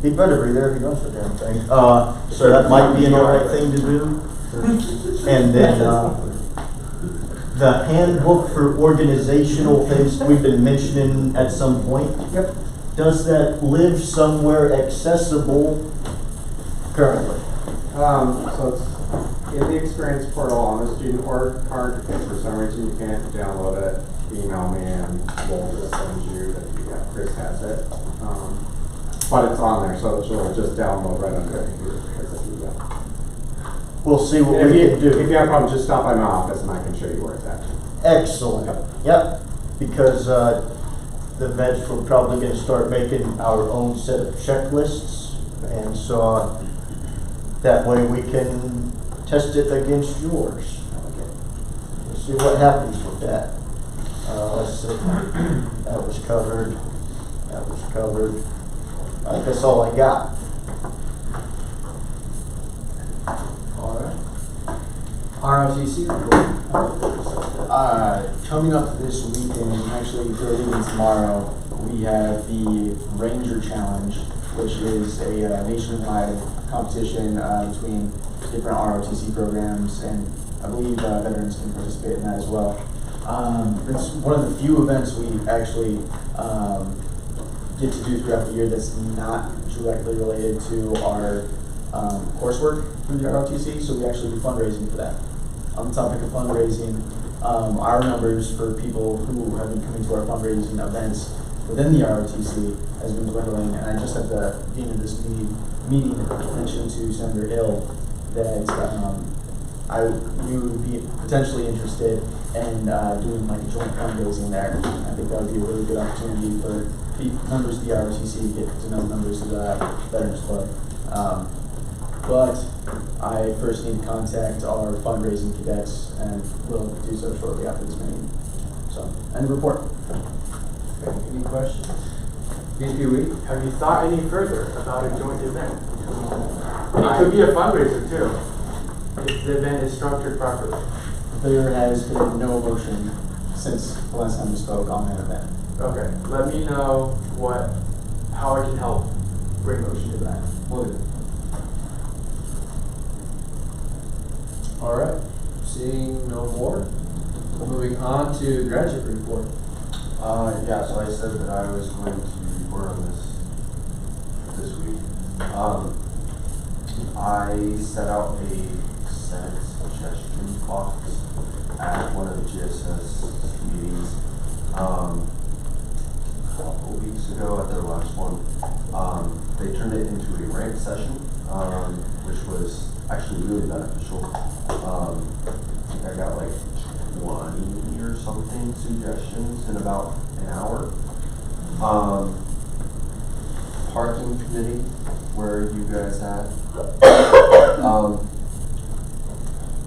S3: He'd better be there if he runs the damn thing. So that might be an alright thing to do. And then the handbook for organizational things we've been mentioning at some point.
S6: Yep.
S3: Does that live somewhere accessible currently?
S4: So it's in the experience portal on the student org card. If for some reason you can't download it, email me and we'll just send you that Chris has it. But it's on there, so it'll just download right on the computer.
S3: We'll see what
S4: If
S3: we
S4: you
S3: can do.
S4: If you have problems, just stop by my office and I can show you where it's at.
S3: Excellent. Yep. Because the vets we're probably going to start making our own set of checklists, and so that way we can test it against yours. We'll see what happens with that. Let's see. That was covered. That was covered. I think that's all I got.
S1: All right. ROTC report.
S13: Coming up this weekend, actually early tomorrow, we have the Ranger Challenge, which is a nationwide competition between different ROTC programs, and I believe veterans can participate in that as well. It's one of the few events we actually get to do throughout the year that's not directly related to our coursework through the ROTC, so we actually do fundraising for that. On the topic of fundraising, our numbers for people who have been coming to our fundraising events within the ROTC has been dwindling, and I just at the beginning of this meeting mentioned to Senator Hill that
S16: we would be potentially interested in doing like a joint fundraising there. I think that would be a really good opportunity for members of the ROTC to get to know members of the Veterans Club. But I first need to contact our fundraising cadets, and we'll do so shortly after this meeting. So, end of report.
S1: Any questions? VP Week?
S10: Have you thought any further about a joint event? It could be a fundraiser too, if the event is structured properly.
S16: There has been no motion since the last time we spoke on that event.
S10: Okay, let me know how I can help bring motion to that.
S1: Will do. All right, seeing no more, moving on to graduate report.
S8: Yeah, so I said that I was going to report on this week. I set out a Senate suggestion box at one of the GSS meetings a couple weeks ago at their last one. They turned it into a rank session, which was actually really beneficial. I think I got like 20 or something suggestions in about an hour. Parking committee, where are you guys at?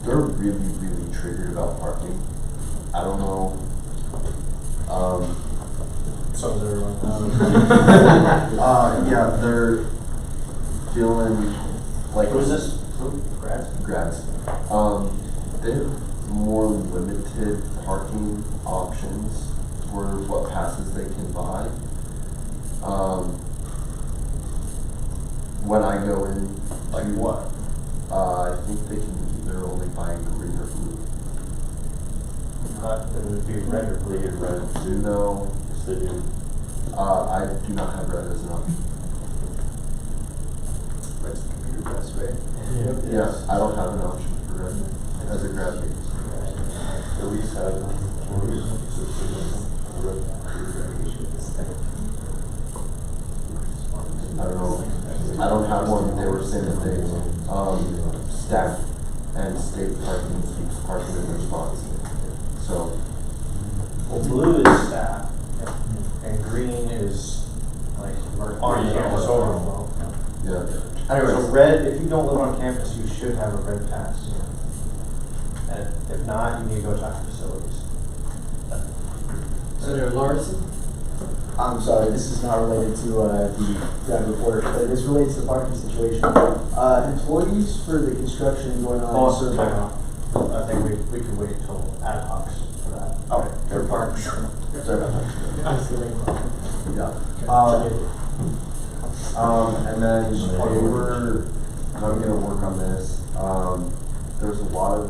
S8: They're really triggered about parking. I don't know.
S16: So is everyone.
S8: Yeah, they're feeling like.
S16: Who's this?
S8: Grads. Grads. They have more limited parking options for what passes they can buy. When I go in,
S16: Like what?
S8: I think they can either only buy green or blue.
S16: It would be red or blue.
S8: They get red too. No.
S15: Yes, they do.
S8: I do not have red as an option.
S1: Red's the computer press, right?
S8: Yes, I don't have an option for red as a graduate.
S15: At least have
S8: I don't know. I don't have one. They were saying that they staff and state parking keeps parking in their spots. So.
S16: Well, blue is staff, and green is like on campus overall.
S8: Yeah.
S16: Anyway, so red, if you don't live on campus, you should have a red pass. And if not, you need to go talk to facilities.
S1: Senator Larson?
S12: I'm sorry, this is not related to the grad report, but it is related to the parking situation. Employees for the construction going on in Survey.
S16: I think we could wait until ad hocs for that.
S8: Okay. Fair park. Sorry about that.
S10: I see link.
S8: Yeah. And then I'm gonna work on this. There's a lot of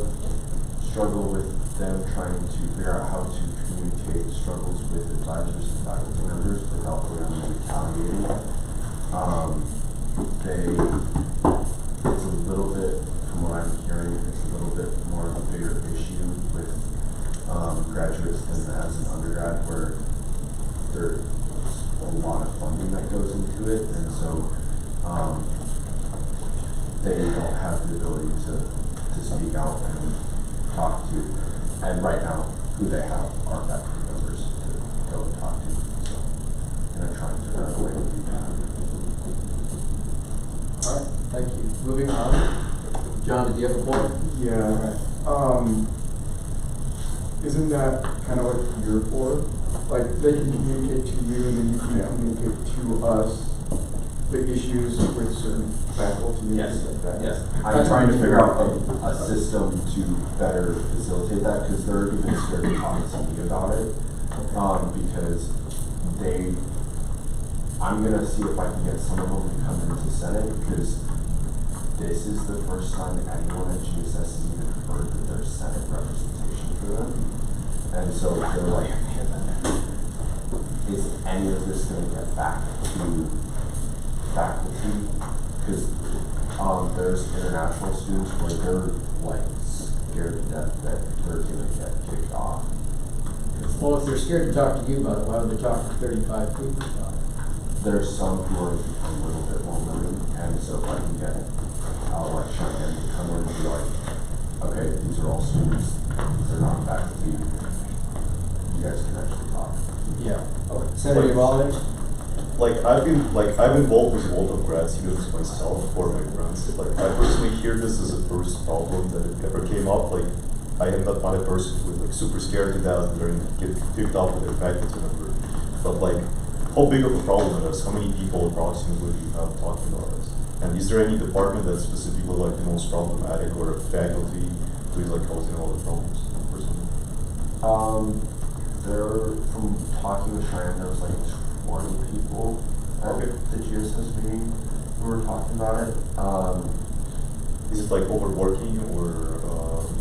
S8: struggle with them trying to figure out how to communicate struggles with advisors and faculty members without them retaliating. It's a little bit, from what I'm hearing, it's a little bit more of a bigger issue with graduates than as an undergrad, where there's a lot of funding that goes into it, and so they don't have the ability to speak out and talk to, and right now who they have are faculty members to go and talk to. So I'm gonna try and figure out a way to do that.
S1: All right, thank you. Moving on. John, did you have a point?
S13: Yeah, isn't that kind of what you're for? Like, they can communicate to you and then you can communicate to us the issues with certain faculty and
S8: Yes.
S13: things like that.
S8: Yes. I'm trying to figure out a system to better facilitate that, because they're even scared to talk to me about it. Because I'm gonna see if I can get some of them to come into Senate, because this is the first time anyone at GSS has even heard that there's Senate representation for them. And so they're like, is any of this gonna get back to faculty? Because there's international students where they're like scared to death that they're gonna get kicked off.
S1: Well, if they're scared to talk to you about it, why would they talk to 35 people about it?
S8: There's some who are a little bit more willing, and so if I can get, I'll like Cheyenne to come in and be like, Okay, these are all students, they're not faculty. You guys can actually talk.
S1: Yeah. Senator Yalovich?
S14: I've been involved with a lot of grad students myself for my grants. I personally hear this as a first problem that it ever came up. I am not a person who's super scared to death and get picked up with a faculty member. But how big of a problem it is? How many people approximately do you have talking about this? And is there any department that's specifically the most problematic, or a faculty who is causing all the problems or something?
S8: From talking with Cheyenne, there was 20 people at the GSS meeting who were talking about it.
S14: Is it overworking or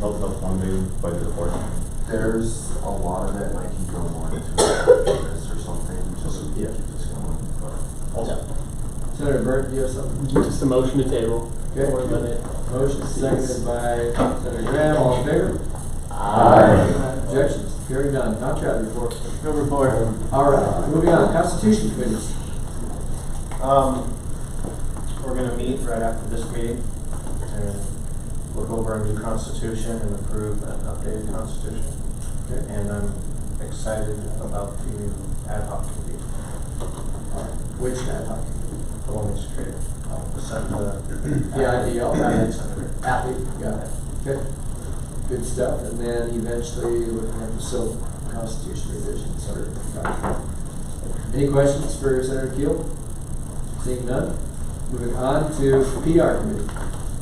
S14: not funding by the department?
S8: There's a lot of it, and I can go more into this or something, just to keep this going.
S14: Awesome.
S1: Senator Burke, do you have something?
S10: Just a motion to table.
S1: Okay.
S10: Or let it.
S1: Motion seconded by Senator Graham, all in favor?
S3: Aye.
S1: Objections? Hearing none. Contract report.
S6: No report.
S1: All right, moving on. Constitution committees.
S17: We're gonna meet right after this meeting and look over a new constitution and approve an updated constitution.
S1: Okay.
S17: And I'm excited about the new ad hoc committee,
S1: All right. Which ad hoc?
S17: the one that's created.
S1: The IDL? Athlete, got it. Okay. Good stuff. And then eventually looking at the SIL Constitution revisions. Any questions for Senator Keel? Seeing none. Moving on to PR committee.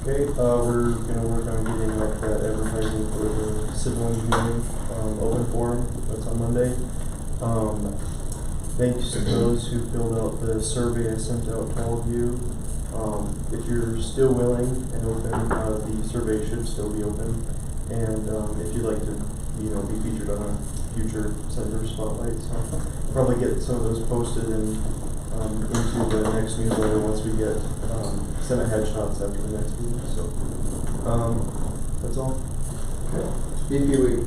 S15: Okay, we're gonna work on getting the advertising for the civil engineering, open forum, that's on Monday. Thanks to those who filled out the survey I sent out to all of you. If you're still willing and open, the survey should still be open. And, if you'd like to, be featured on a future Senator Spotlight, so probably get some of those posted and, into the next newsletter once we get, Senate headshots after the next meeting, so, that's all.
S1: Okay. VP Week.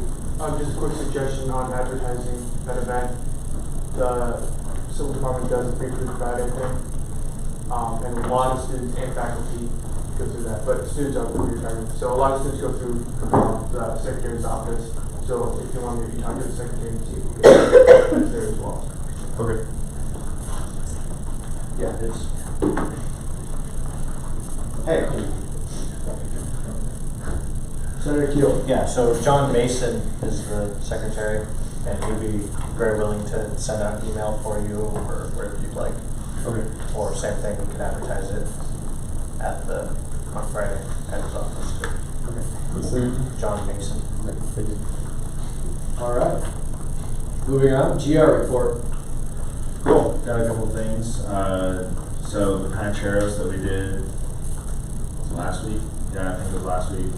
S6: Just a quick suggestion on advertising that event. The civil department does a pre-approved Friday thing. And a lot of students and faculty go through that, but students are pre-approved. So a lot of students go through the secretary's office. So if you want to, talk to the secretary and see if we can get there as well.
S15: Okay.
S17: Yeah, it's.
S11: Hey.
S1: Senator Keel.
S17: Yeah, so John Mason is the secretary, and he'd be very willing to send out an email for you or wherever you'd like.
S15: Okay.
S17: Or same thing, we can advertise it on Friday at his office too.
S15: Okay. What's the name?
S17: John Mason.
S15: Okay, thank you.
S1: All right. Moving on. GR report.
S9: Cool. Got a couple of things. So the Pancheros that we did last week, I think it was last week,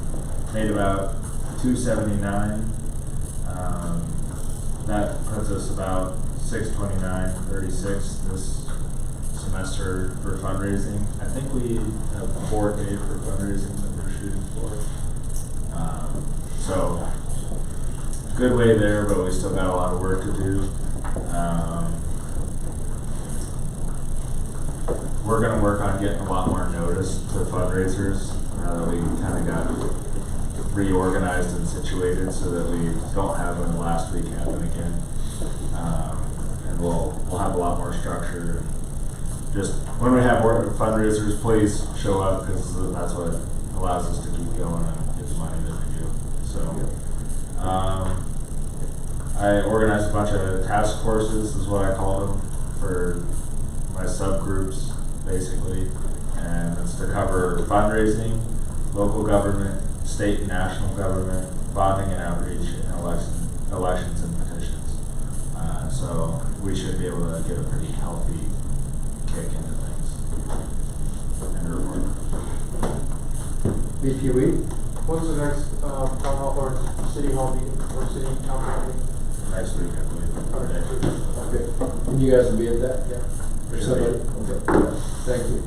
S9: made about 279. That puts us about 629.36 this semester for fundraising. I think we have 4 days for fundraising that we're shooting for. So good way there, but we still got a lot of work to do. We're going to work on getting a lot more notice to fundraisers now that we kind of got reorganized and situated so that we don't have them last week happen again. And we'll have a lot more structure. Just when we have more fundraisers, please show up because that's what allows us to keep going and get the money that we do. So I organized a bunch of task forces, is what I call them, for my subgroups basically, and it's to cover fundraising, local government, state and national government, bonding and outreach, and elections and petitions. So we should be able to get a pretty healthy kick into things and report.
S1: VP Week.
S6: When's the next town hall or city hall meeting or city council meeting?
S9: Next week, I believe.
S1: Okay. And you guys will be at that? Yeah. Or somebody? Okay. Thank you.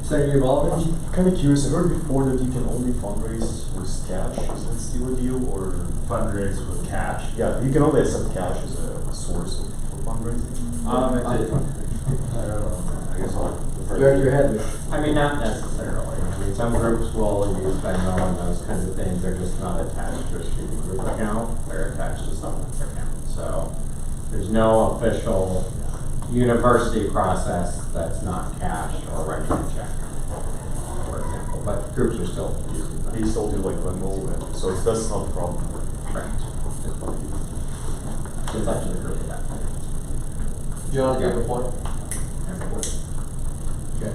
S1: Senator Yalovich?
S15: I'm kind of curious. I heard before that you can only fundraise with cash. Is that still with you, or
S9: fundraise with cash?
S15: Yeah, you can only accept cash as a source of fundraising.
S9: I don't know. I guess I'll defer.
S1: Direct your head.
S17: I mean, not necessarily.
S11: mean, some groups will use Venmo and those kinds of things, they're just not attached to a student group account, they're attached to someone's account. So there's no official university process that's not cash or writing a check, for example, but groups are still using that.
S14: They still do like Venmo, and so that's not a problem.
S11: Right. It's up to the group at that point.
S1: John, do you have a point? Okay.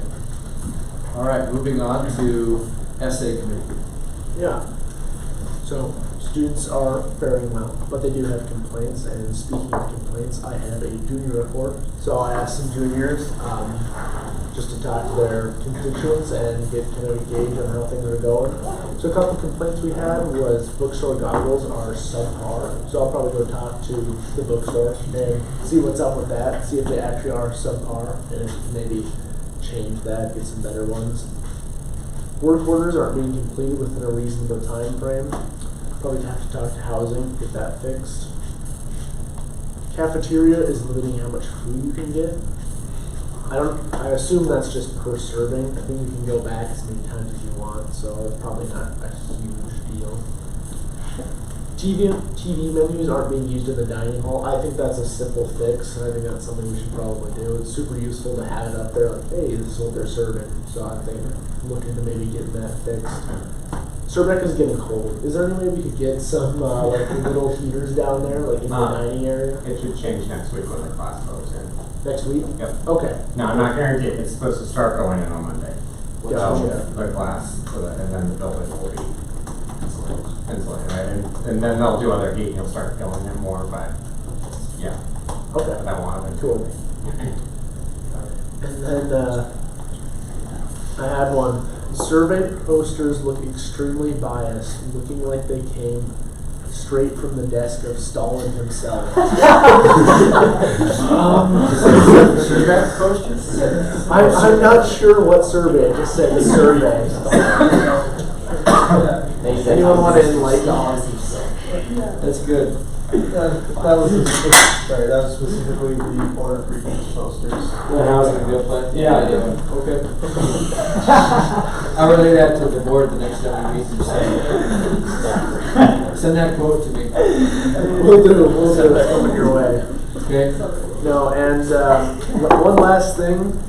S1: All right, moving on to essay committee.
S18: Yeah. So students are faring well, but they do have complaints. And speaking of complaints, I have a junior report. So I asked some juniors just to talk to their constituents and get kind of a gauge on how things are going. So a couple complaints we had was bookstore goggles are subpar. So I'll probably go talk to the bookstore and see what's up with that, see if they actually are subpar, and maybe change that, get some better ones. Work orders aren't being completed within a reasonable time frame. Probably have to talk to housing, get that fixed. Cafeteria is limiting how much food you can get. I assume that's just per serving. I think you can go back as many times as you want, so it's probably not a huge deal. TV menus aren't being used in the dining hall. I think that's a simple fix, and I think that's something we should probably do. It's super useful to have it up there, like, hey, this is what they're serving. So I think looking to maybe getting that fixed. Cerbec is getting cold. Is there any way we could get some like little heaters down there, like in the dining area?
S11: It should change next week when the class goes in.
S18: Next week?
S11: Yep.
S18: Okay.
S11: No, I'm not guaranteed. It's supposed to start going in on Monday.
S18: Gotcha.
S11: The class, and then the building will be insulated, right? And then they'll do other heat and you'll start going in more, but yeah.
S18: Okay.
S11: That will happen.
S18: Cool. And then I had one. Survey posters look extremely biased, looking like they came straight from the desk of Stalin himself.
S1: Survey posters?
S18: I'm not sure what survey, it just said survey. Anyone want to enlighten us?
S1: That's good.
S15: That was specifically the Order for Beach posters.
S1: The housing bill plan?
S15: Yeah.
S1: Okay. I'll relay that to the board the next time we meet. Send that quote to me.
S18: We'll do. It's coming your way.
S1: Okay.
S18: No, and one last thing.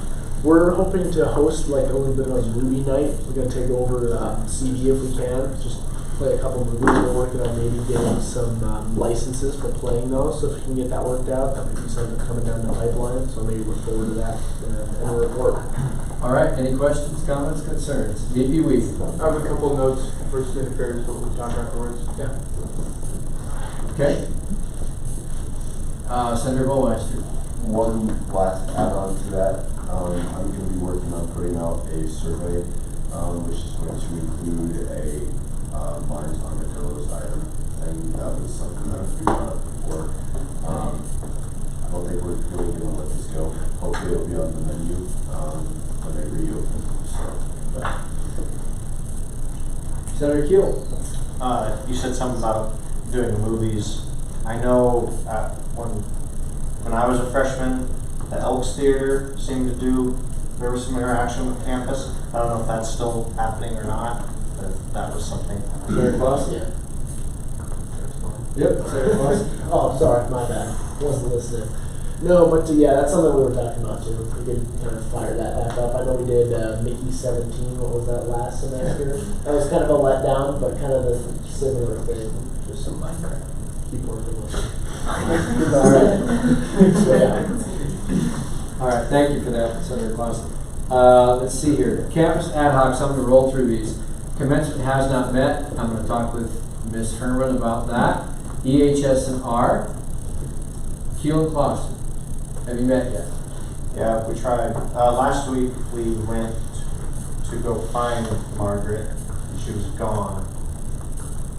S18: We're hoping to host like a little bit of a movie night. We're going to take over CD if we can. Just play a couple movies. We're working on maybe getting some licenses for playing those. So if we can get that worked out, that might be something coming down the pipeline. So maybe look forward to that in a report.
S1: All right. Any questions, comments, concerns? VP Week.
S6: I have a couple of notes for student affairs, but we'll talk afterwards.
S18: Yeah.
S1: Okay. Senator Bullmeister.
S8: One last add-on to that, I'm going to be working on putting out a survey, which is going to include a Mines Armadillos item, and that was something that we brought up before. I don't think we're really going to let this go. Hopefully it'll be on the menu when they reopen. So.
S1: Senator Keel.
S17: You said something about doing movies. I know when I was a freshman, the Elks Theater seemed to do, there was some interaction with campus. I don't know if that's still happening or not, but that was something.
S1: Senator Claus? Yeah. Yep, Senator Claus.
S18: Oh, sorry, my bad. Wasn't listening. No, but yeah, that's something we were talking about too. We could kind of fire that back up. I know we did Mickey 17. What was that last semester? That was kind of a letdown, but kind of a similar thing. Just some Minecraft. Keep working with it.
S1: All right. All right. Thank you for that, Senator Claus. Let's see here. Campus ad hoc. So I'm going to roll through these. Commencement has not met. I'm going to talk with Ms. Herman about that. EHS and R. Keel and Claus. Have you met yet?
S17: Yeah, we tried. Last week we went to go find Margaret, and she was gone.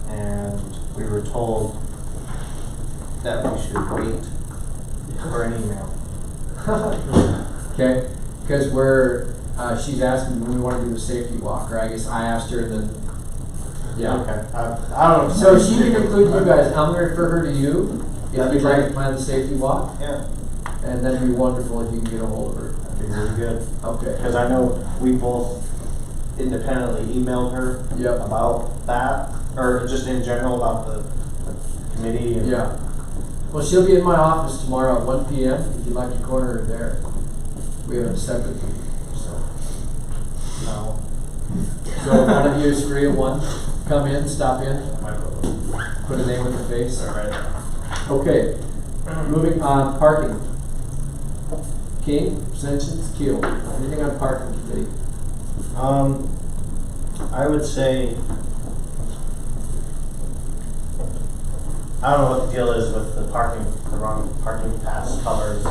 S17: And we were told that we should wait for an email.
S1: Okay, because she's asking when we want to do the safety walk, or I guess I asked her, and then, yeah.
S17: Okay. I don't know.
S1: So she can include you guys. I'm going to refer her to you if you'd like to plan the safety walk.
S17: Yeah.
S1: And that'd be wonderful if you can get a hold of her.
S17: That'd be really good.
S1: Okay.
S17: Because I know we both independently emailed her about that, or just in general about the committee and.
S1: Yeah. Well, she'll be in my office tomorrow at 1 p.m. if you'd like to corner her there. We have a separate meeting, so.
S17: No.
S1: So if one of you is free at 1, come in, stop in, put a name with a face.
S17: All right.
S1: Okay, moving on, parking. King, abstentions, Keel. Anything on parking committee?
S17: I would say, I don't know what the deal is with the wrong parking pass colors.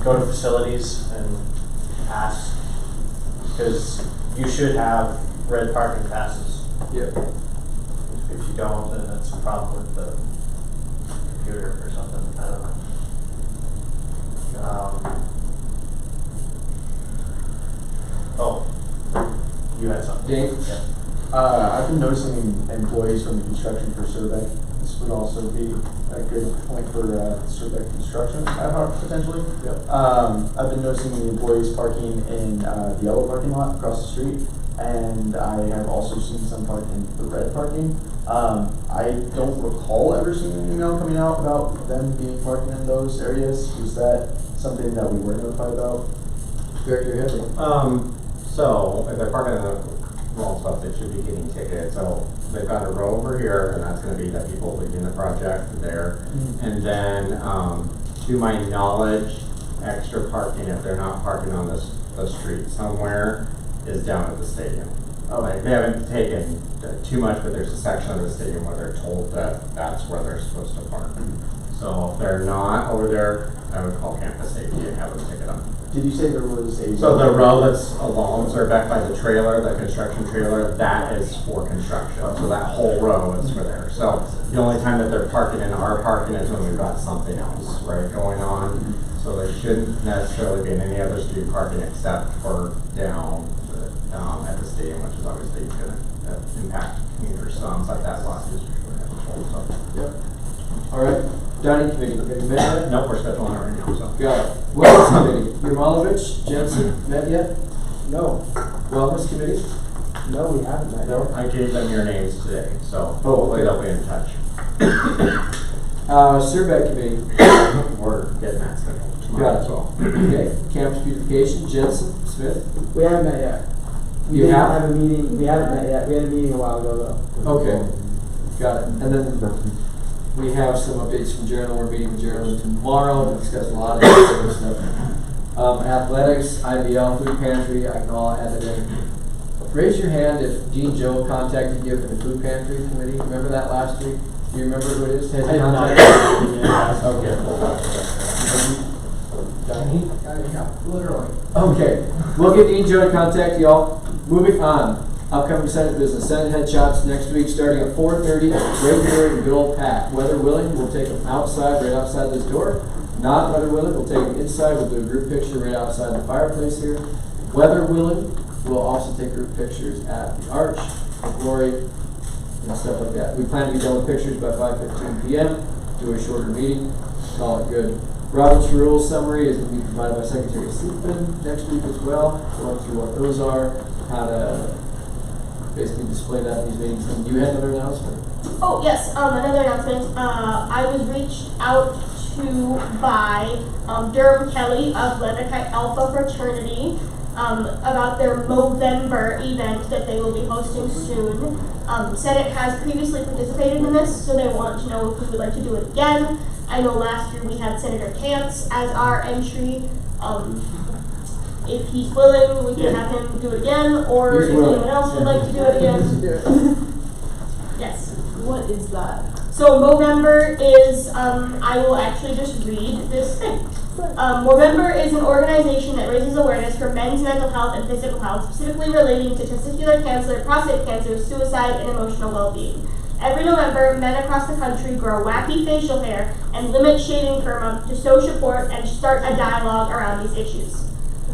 S17: Go to facilities and ask, because you should have red parking passes.
S1: Yep.
S17: If you don't, then it's a problem with the computer or something, I don't know. You had something.
S1: Dave?
S17: Yeah.
S16: I've been noticing employees from the construction for survey. This would also be a good point for survey construction potentially.
S1: Yep.
S16: I've been noticing the employees parking in the yellow parking lot across the street, and I have also seen some park in the red parking. I don't recall ever seeing an email coming out about them being parking in those areas. Was that something that we were notified about?
S1: Director Headley.
S4: So if they're parking in the wrong spots, they should be getting tickets. So they've got a row over here, and that's going to be the people leading the project there. And then, to my knowledge, extra parking, if they're not parking on the street somewhere, is down at the stadium. Like, they haven't taken too much, but there's a section of the stadium where they're told that that's where they're supposed to park. So if they're not over there, I would call campus safety and have them ticket them.
S16: Did you say there was a...
S4: So the row that's along, so back by the trailer, the construction trailer, that is for construction. So that whole row is for there. So the only time that they're parking in our parking is when we've got something else, right, going on. So they shouldn't necessarily be in any other street parking except for down at the stadium, which is obviously going to impact commuters some, but that last district would have a full.
S1: Yep. All right. Dining committee, have you met yet?
S4: Nope, we're scheduling it right now, so.
S1: Got it. Wellness committee, Yermalovich, Jensen, met yet?
S18: No.
S1: Wellness committee?
S18: No, we haven't met
S1: No.
S4: I gave them your names today, so hopefully they'll be in touch.
S1: Survey committee.
S4: We're getting that scheduled
S1: Got
S4: tomorrow
S1: it.
S4: as well.
S1: Okay. Campus beautification, Jensen, Smith.
S12: We haven't met yet. We
S1: You
S12: did
S1: have?
S12: have a meeting. We haven't met yet. We had a meeting a while ago though.
S1: Okay. Got it. And then we have some updates from Geraldine. We're meeting with Geraldine tomorrow to discuss a lot of this sort of stuff. Athletics, IBL, food pantry, I can all add it in. Raise your hand if Dean Joe contacted you for the food pantry committee. Remember that last week? Do you remember who it is? Has he contacted you?
S12: Yeah, literally.
S1: Okay. We'll get Dean Joe to contact y'all. Moving on. Upcoming Senate business. Senate headshots next week starting at 4:30. Right here in good old Pat. Weather willing, we'll take them outside, right outside this door. Not weather willing, we'll take them inside. We'll do a group picture right outside the fireplace here. Weather willing, we'll also take group pictures at the Arch, Glory, and stuff like that. We plan to be done with pictures by 5:15 p.m. Do a shorter meeting. Call it good. Robert's Rules summary is going to be provided by Secretary Seepin next week as well. Going through what those are, how to basically display that in these meetings. And you had another announcement?
S5: Oh, yes, another announcement. I was reached out to by Durham Kelly of Levikai Alpha Fraternity about their Movember event that they will be hosting soon. Senate has previously participated in this, so they want to know if we would like to do it again. I know last year we had Senator Kantz as our entry. If he's willing, we can have him do it again, or
S1: He's
S5: if
S1: willing.
S5: anyone else would like to do it again. Yes.
S19: What is that?
S5: So Movember is, I will actually just read this thing. Movember is an organization that raises awareness for men's mental health and physical health, specifically relating to testicular cancer, prostate cancer, suicide, and emotional well-being. Every November, men across the country grow wacky facial hair and limit shaving for a month to show support and start a dialogue around these issues.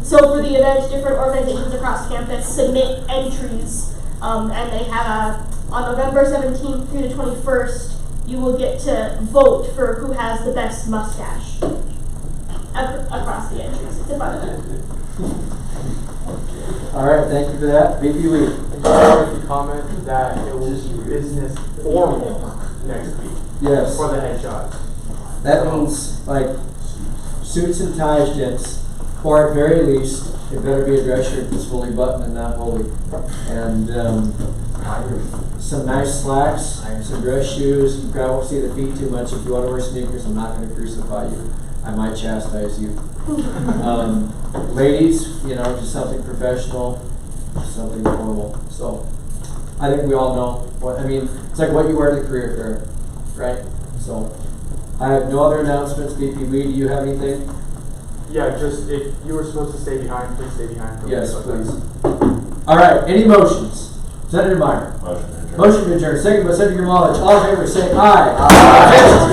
S5: So for the event, different organizations across campus submit entries, and they have on November 17th through the 21st, you will get to vote for who has the best mustache across the entries. It's a fun event.
S1: All right, thank you for that. VP Weed.
S10: And just with the comment that it will be business formal next week.
S1: Yes.
S10: For the headshot.
S1: That means like suits and ties, gents, or at very least, it better be a dress shirt that's fully buttoned and not woolly. And some nice slacks, some dress shoes. You probably won't see the feet too much. If you want to wear sneakers, I'm not going to crucify you. I might chastise you. Ladies, you know, just something professional, something formal. So I think we all know what, I mean, it's like what you wear to the career fair, right? So I have no other announcements. VP Lee, do you have anything?
S10: Yeah, just if you were supposed to stay behind, please stay behind.
S1: Yes, please. All right, any motions? Senator Meyer.
S9: Motion to adjourn.
S1: Motion to adjourn. Second by Senator Yamalich. All in favor say aye. Aye.